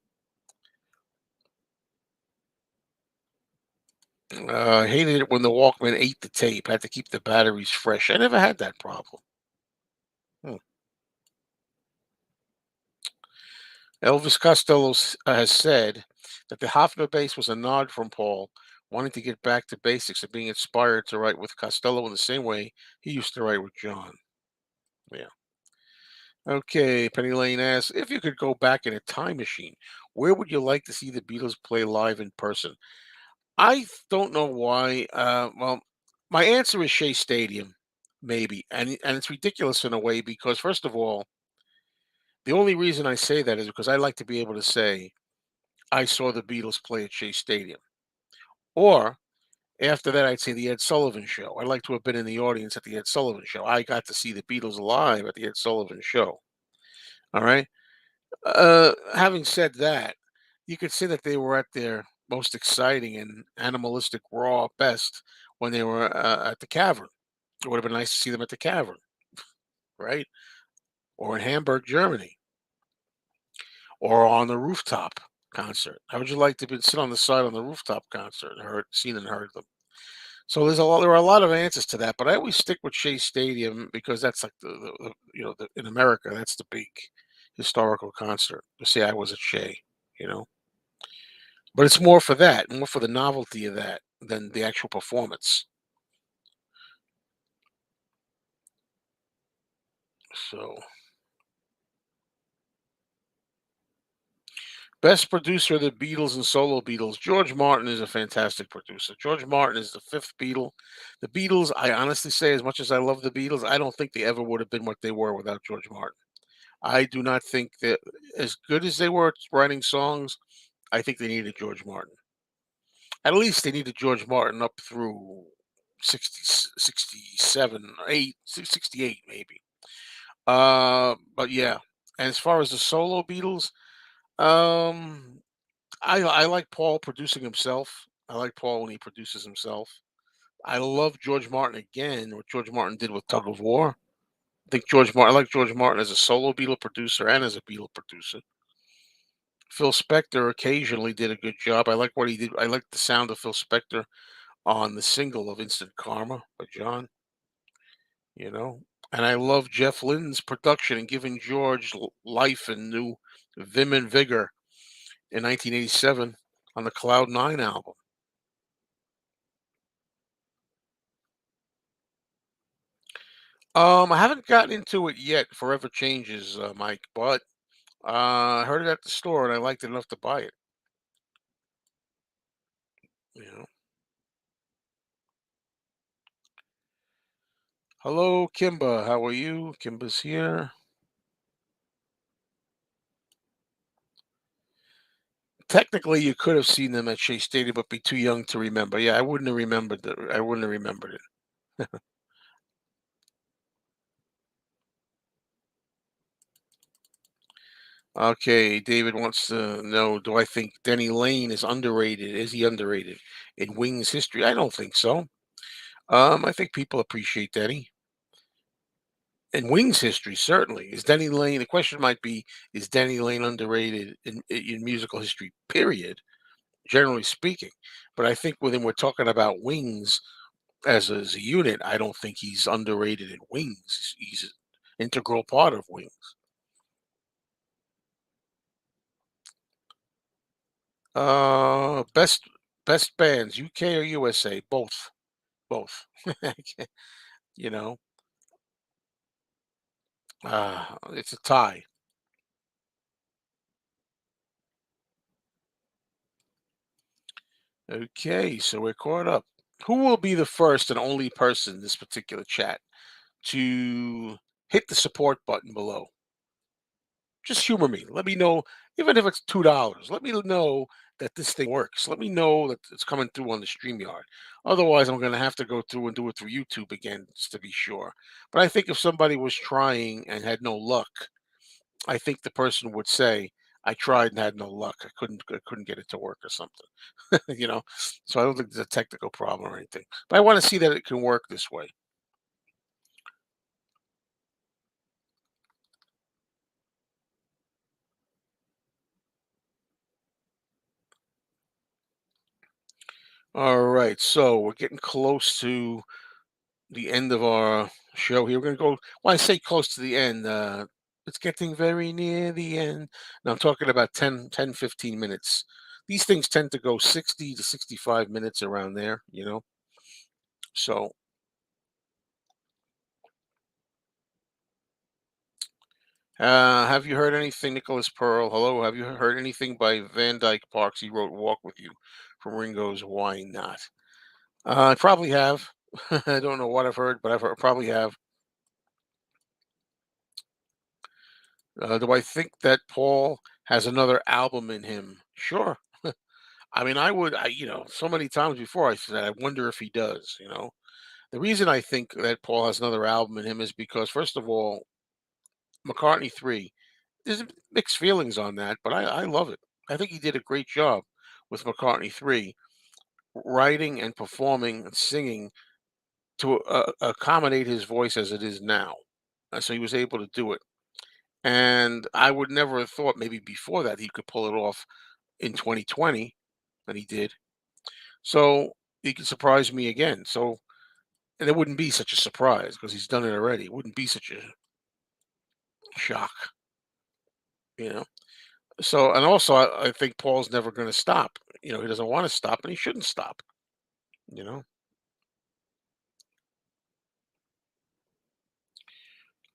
Hated it when the Walkman ate the tape. Had to keep the batteries fresh. I never had that problem. Hmm. Elvis Costello has said that the Hofner bass was a nod from Paul, wanting to get back to basics and being inspired to write with Costello in the same way he used to write with John. Yeah. Okay, Penny Lane asks, if you could go back in a time machine, where would you like to see the Beatles play live in person? Don't know why. Well, my answer is Shea Stadium, maybe, and it's ridiculous in a way because first of all, the only reason I say that is because I like to be able to say I saw the Beatles play at Shea Stadium, or after that, I'd say the Ed Sullivan Show. I'd like to have been in the audience at the Ed Sullivan Show. I got to see the Beatles live at the Ed Sullivan Show. All right. Having said that, you could say that they were at their most exciting and animalistic, raw best when they were at the Cavern. It would have been nice to see them at the Cavern, right? Or in Hamburg, Germany, or on the rooftop concert. How would you like to sit on the side on the rooftop concert and seen and heard them? So there are a lot of answers to that, but I always stick with Shea Stadium because that's like in America, that's the big historical concert. To say I was at Shea, you know. But it's more for that, more for the novelty of that than the actual performance. So, best producer of the Beatles and solo Beatles. George Martin is a fantastic producer. George Martin is the fifth Beatle. The Beatles, I honestly say, as much as I love the Beatles, I don't think they ever would have been what they were without George Martin. I do not think that as good as they were at writing songs, I think they needed George Martin. At least they needed George Martin up through 60, 67, 8, 68 maybe. But yeah, and as far as the solo Beatles, um, I like Paul producing himself. I like Paul when he produces himself. I love George Martin again. What George Martin did with Tug of War. I like George Martin as a solo Beatle producer and as a Beatle producer. Phil Spector occasionally did a good job. I like what he did. I like the sound of Phil Spector on the single of Instant Karma by John, you know. And I love Jeff Lynne's production and giving George life and new vim and vigor in 1987 on the Cloud Nine album. I haven't gotten into it yet. Forever Changes, Mike, but I heard it at the store and I liked it enough to buy it. You know. Hello, Kimba. How are you? Kimba's here. Technically, you could have seen them at Shea Stadium, but be too young to remember. Yeah, I wouldn't have remembered. I wouldn't have remembered it. Okay, David wants to know, do I think Denny Lane is underrated? Is he underrated in Wings history? I don't think so. I think people appreciate Denny. In Wings history, certainly. Is Denny Lane, the question might be, is Denny Lane underrated in musical history, period, generally speaking? But I think when we're talking about Wings as a unit, I don't think he's underrated in Wings. He's an integral part of Wings. Best bands, UK or USA? Both. Both. You know, it's a tie. Okay, so we're caught up. Who will be the first and only person in this particular chat to hit the support button below? Just humor me. Let me know, even if it's $2. Let me know that this thing works. Let me know that it's coming through on the StreamYard. Otherwise, I'm going to have to go through and do it through YouTube again just to be sure. But I think if somebody was trying and had no luck, I think the person would say, "I tried and had no luck. I couldn't get it to work or something." you know. So I don't think there's a technical problem or anything. But I want to see that it can work this way. All right. So we're getting close to the end of our show here. We're going to go, well, I say close to the end. It's getting very near the end. Now I'm talking about 10, 15 minutes. These things tend to go 60 to 65 minutes around there, you know. So, have you heard anything, Nicholas Pearl? Hello, have you heard anything by Van Dyke Parks? He wrote "Walk with You" from Ringo's "Why Not." I probably have. I don't know what I've heard, but probably have. Do I think that Paul has another album in him? Sure. I mean, I would, so many times before I said, I wonder if he does, The reason I think that Paul has another album in him is because, first of all, McCartney 3, there's mixed feelings on that, but I love it. I think he did a great job with McCartney 3, writing and performing and singing to accommodate his voice as it is now. So he was able to do it. And I would never have thought maybe before that he could pull it off in 2020, and he did. So he could surprise me again. So, and it wouldn't be such a surprise because he's done it already. It wouldn't be such a shock, you know. So, and also, I think Paul's never going to stop. He doesn't want to stop, and he shouldn't stop. You know.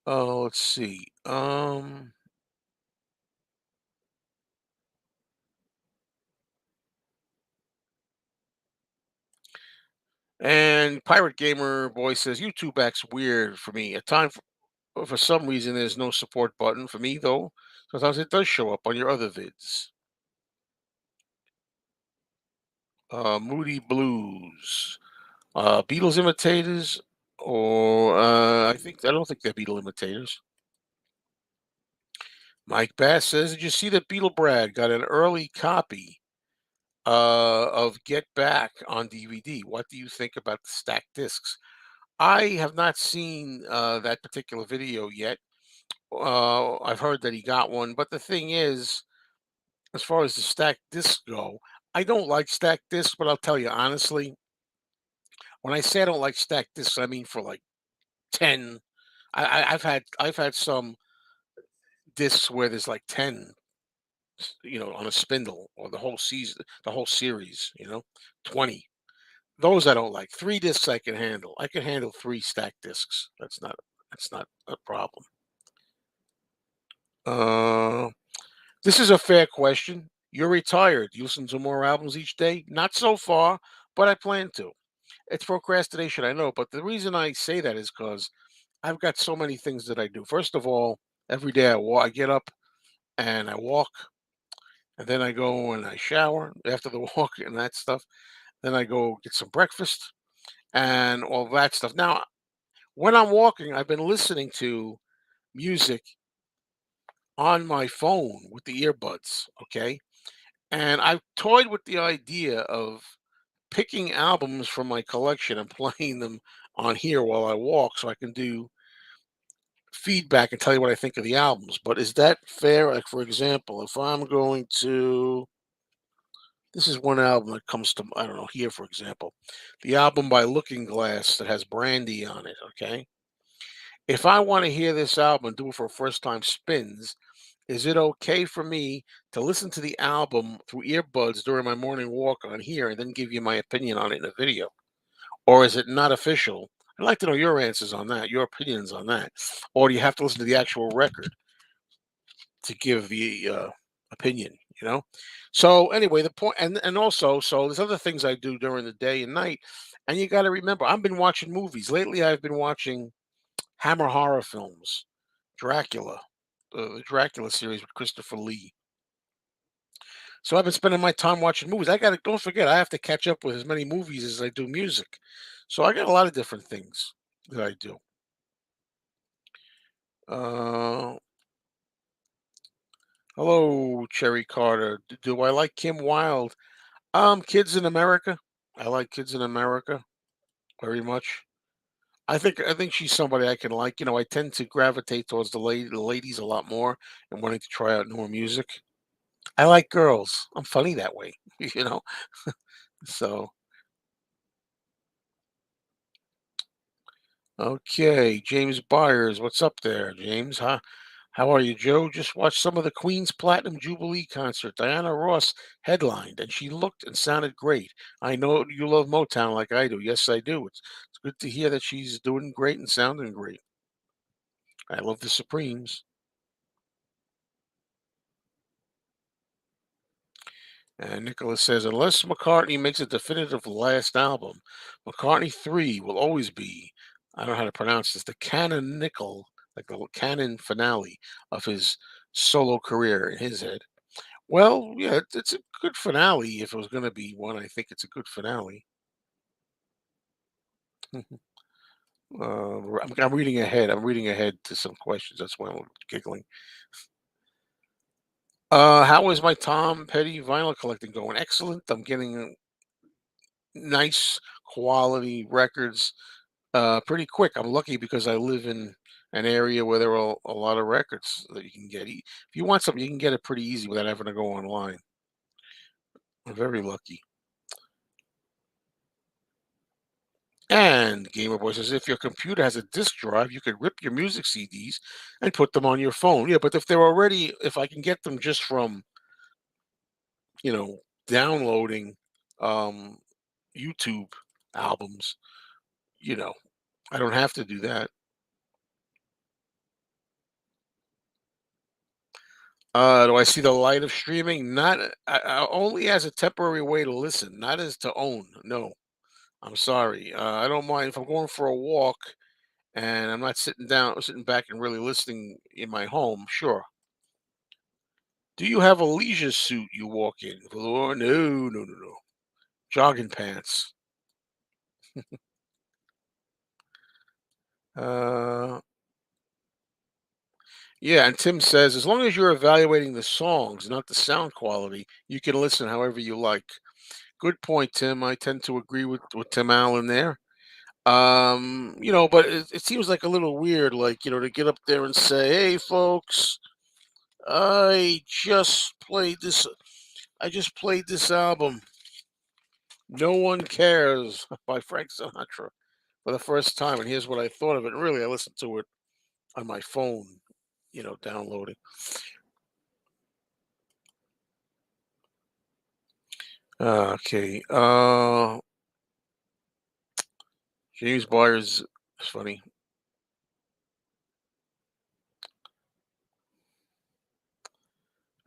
Oh, let's see. And Pirate Gamer Boy says YouTube acts weird for me. At time for some reason, there's no support button for me though. Sometimes it does show up on your other vids. Moody Blues, Beatles imitators, or I don't think they're Beatle imitators. Mike Bass says, "Did you see that Beetle Brad got an early copy of Get Back on DVD? What do you think about the stacked discs?" I have not seen that particular video yet. I've heard that he got one, but the thing is, As far as the stacked discs go, I don't like stacked discs, but I'll tell you honestly, when I say I don't like stacked discs, I mean for like 10. I've had some discs where there's like 10, on a spindle, or the whole season, the whole series, 20. Those I don't like. 3 discs I can handle. I can handle 3 stacked discs. That's not a problem. Uh, this is a fair question. You're retired. You listen to more albums each day? Not so far, but I plan to. It's procrastination, I know, but the reason I say that is because I've got so many things that I do. First of all, every day I get up and I walk, and then I go and I shower after the walk and that stuff. Then I go get some breakfast and all that stuff. Now, when I'm walking, I've been listening to music on my phone with the earbuds, okay? And I've toyed with the idea of picking albums from my collection and playing them on here while I walk so I can do feedback and tell you what I think of the albums. But is that fair? Like, for example, if I'm going to, this is one album that comes to, I don't know, here, for example, the album by Looking Glass that has Brandy on it, okay? If I want to hear this album and do it for first time spins, is it okay for me to listen to the album through earbuds during my morning walk on here and then give you my opinion on it in a video? Or is it not official? I'd like to know your answers on that, your opinions on that. Or do you have to listen to the actual record to give the opinion? You know. So anyway, the point, and also, so there's other things I do during the day and night, and you got to remember, I've been watching movies lately. I've been watching Hammer horror films, Dracula, the Dracula series with Christopher Lee. So I've been spending my time watching movies. I got to, don't forget, I have to catch up with as many movies as I do music. So I got a lot of different things that I do. Uh, hello, Cherry Carter. Do I like Kim Wilde? Kids in America. I like Kids in America very much. I think she's somebody I can like. I tend to gravitate towards the ladies a lot more and wanting to try out newer music. I like girls. I'm funny that way, you know. So okay, James Byers, what's up there, James? Huh? How are you, Joe? Just watched some of the Queen's Platinum Jubilee concert. Diana Ross headlined, and she looked and sounded great. I know you love Motown like I do. Yes, I do. It's good to hear that she's doing great and sounding great. I love the Supremes. And Nicholas says, unless McCartney makes a definitive last album, McCartney 3 will always be, I don't know how to pronounce this, the canonical, like the canon finale of his solo career in his head. Well, yeah, it's a good finale. If it was going to be one, I think it's a good finale. I'm reading ahead. I'm reading ahead to some questions. That's why I'm giggling. How is my Tom Petty vinyl collecting going? Excellent. I'm getting nice quality records pretty quick. I'm lucky because I live in an area where there are a lot of records that you can get. If you want something, you can get it pretty easy without having to go online. I'm very lucky. And Gamer Boy says if your computer has a disk drive, you could rip your music CDs and put them on your phone. Yeah, but if I can get them just from, you know, downloading um, YouTube albums, you know, I don't have to do that. Do I see the light of streaming? Not only as a temporary way to listen, not as to own. No, I'm sorry. I don't mind if I'm going for a walk and I'm not sitting back and really listening in my home. Sure. Do you have a leisure suit you walk in, Velour? No, no, no, no. Jogging pants. Uh, yeah, and Tim says as long as you're evaluating the songs, not the sound quality, you can listen however you like. Good point, Tim. I tend to agree with Tim Allen there. But it seems like a little weird, like, to get up there and say, "Hey, folks, I just played this. I just played this album, "No One Cares" by Frank Sinatra for the first time, and here's what I thought of it. Really, I listened to it on my phone, downloading. Okay. James Byers is funny.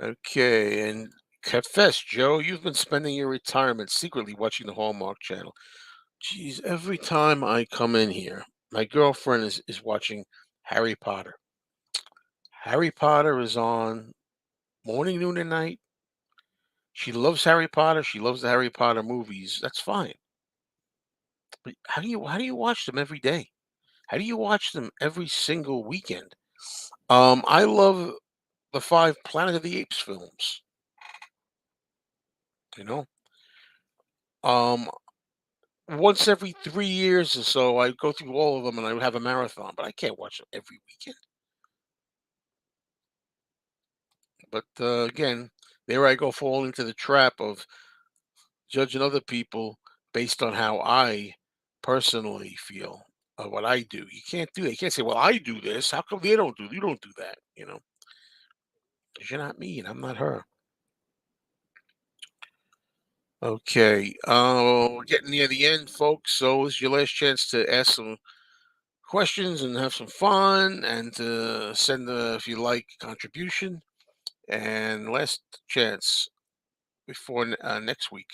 Okay, and confess, Joe, you've been spending your retirement secretly watching the Hallmark Channel. Geez, every time I come in here, my girlfriend is watching Harry Potter. Harry Potter is on morning, noon, and night. She loves Harry Potter. She loves the Harry Potter movies. That's fine. But how do you watch them every day? How do you watch them every single weekend? I love the five Planet of the Apes films. You know, um, once every 3 years or so, I go through all of them and I have a marathon. But I can't watch them every weekend. But again, there I go fall into the trap of judging other people based on how I personally feel or what I do. You can't do that. You can't say, "Well, I do this. How come they don't do? You don't do that." 'Cause you're not me and I'm not her. Okay, we're getting near the end, folks. So this is your last chance to ask some questions and have some fun, and to send if you like, contribution. And last chance before next week,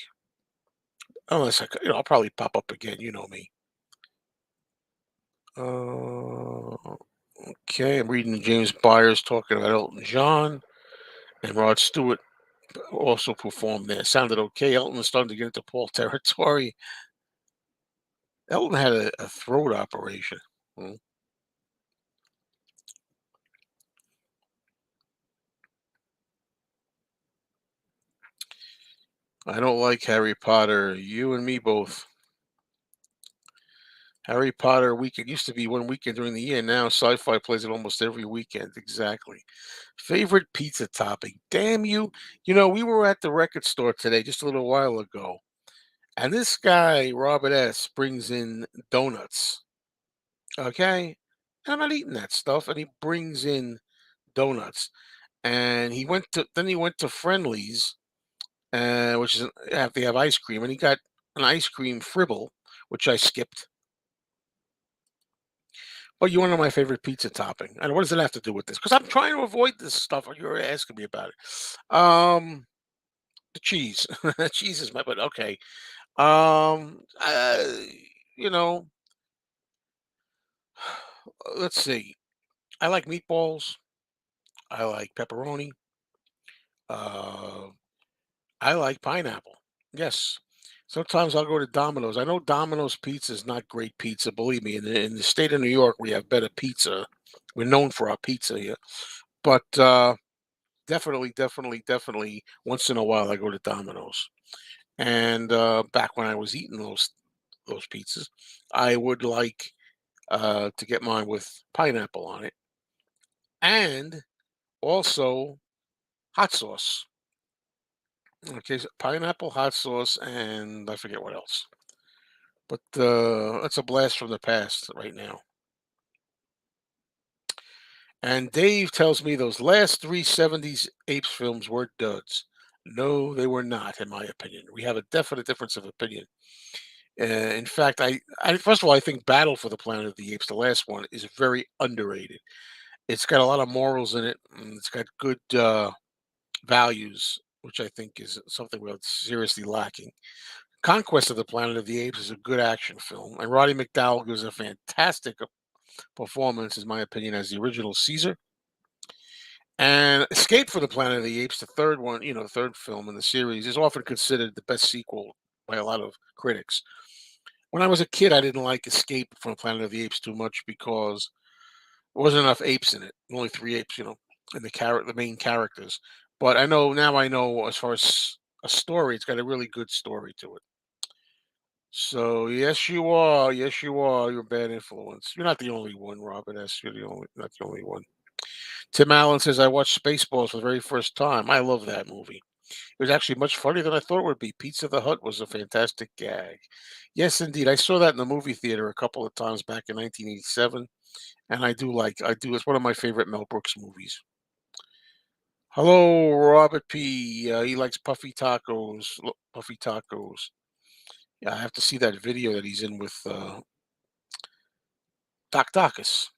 unless I'll probably pop up again. You know me. Okay, I'm reading James Byers talking about Elton John and Rod Stewart also performed there. Sounded okay. Elton was starting to get into Paul territory. Elton had a throat operation. Mm. I don't like Harry Potter. You and me both. Harry Potter weekend used to be one weekend during the year. Now sci-fi plays it almost every weekend. Exactly. Favorite pizza topping? Damn you. We were at the record store today just a little while ago. And this guy, Robert S., brings in donuts. Okay. And I'm not eating that stuff. And he brings in donuts. And he went to Friendly's, which is they have ice cream, and he got an ice cream fribble, which I skipped. But you want to know my favorite pizza topping? And what does it have to do with this? Because I'm trying to avoid this stuff. You're asking me about it. The cheese. Cheese is but okay. Um, uh, you know, let's see. I like meatballs. I like pepperoni. Uh, I like pineapple. Yes. Sometimes I'll go to Domino's. I know Domino's pizza is not great pizza. Believe me, in the state of New York, we have better pizza. We're known for our pizza here. But definitely, definitely, definitely, once in a while, I go to Domino's. And back when I was eating those pizzas, I would like to get mine with pineapple on it, and also hot sauce. Okay, so pineapple, hot sauce, and I forget what else. But that's a blast from the past right now. And Dave tells me those last three '70s Apes films were duds. No, they were not, in my opinion. We have a definite difference of opinion. In fact, I first of all, I think Battle for the Planet of the Apes, the last one, is very underrated. It's got a lot of morals in it. And it's got good values, which I think is something we're seriously lacking. Conquest of the Planet of the Apes is a good action film, and Roddy McDowall gives a fantastic performance, in my opinion, as the original Caesar. And Escape from the Planet of the Apes, the third one, the third film in the series, is often considered the best sequel by a lot of critics. When I was a kid, I didn't like Escape from the Planet of the Apes too much because there wasn't enough apes in it. Only three apes, and the main characters. But I know as far as a story, it's got a really good story to it. So yes, you are. Yes, you are. You're a bad influence. You're not the only one, Robert S. You're not the only one. Tim Allen says, I watched Spaceballs for the very first time. I love that movie. It was actually much funnier than I thought it would be. Pizza the Hut was a fantastic gag. Yes, indeed. I saw that in the movie theater a couple of times back in 1987, and I do. It's one of my favorite Mel Brooks movies. Hello, Robert P. He likes puffy tacos. Puffy tacos. Yeah, I have to see that video that he's in with Doc Dacus.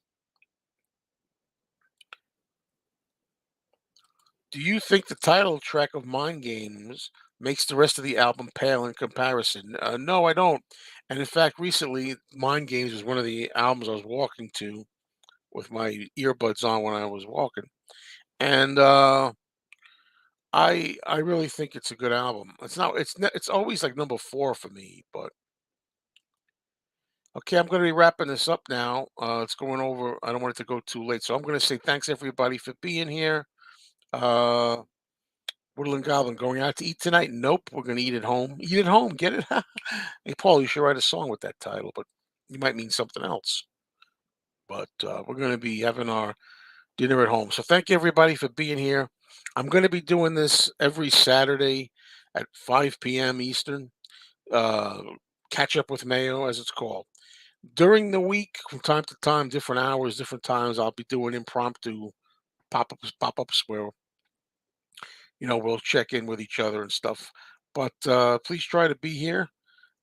Do you think the title track of Mind Games makes the rest of the album pale in comparison? No, I don't. And in fact, recently, Mind Games was one of the albums I was walking to with my earbuds on when I was walking, and I really think it's a good album. It's always like number 4 for me, but okay, I'm going to be wrapping this up now. It's going over. I don't want it to go too late, so I'm going to say thanks everybody for being here. Uh, Woodland Goblin going out to eat tonight? Nope, we're gonna eat at home. Eat at home, get it? Hey, Paul, you should write a song with that title, but you might mean something else. But we're gonna be having our dinner at home. So thank you everybody for being here. I'm gonna be doing this every Saturday at 5 p.m. Eastern. Uh, Catch up with Mayo, as it's called. During the week, from time to time, different hours, different times, I'll be doing impromptu pop-ups where we'll check in with each other and stuff. But please try to be here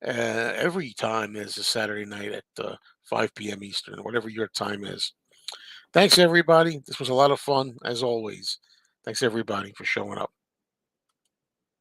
every time there's a Saturday night at 5 p.m. Eastern, whatever your time is. Thanks, everybody. This was a lot of fun, as always. Thanks, everybody, for showing up.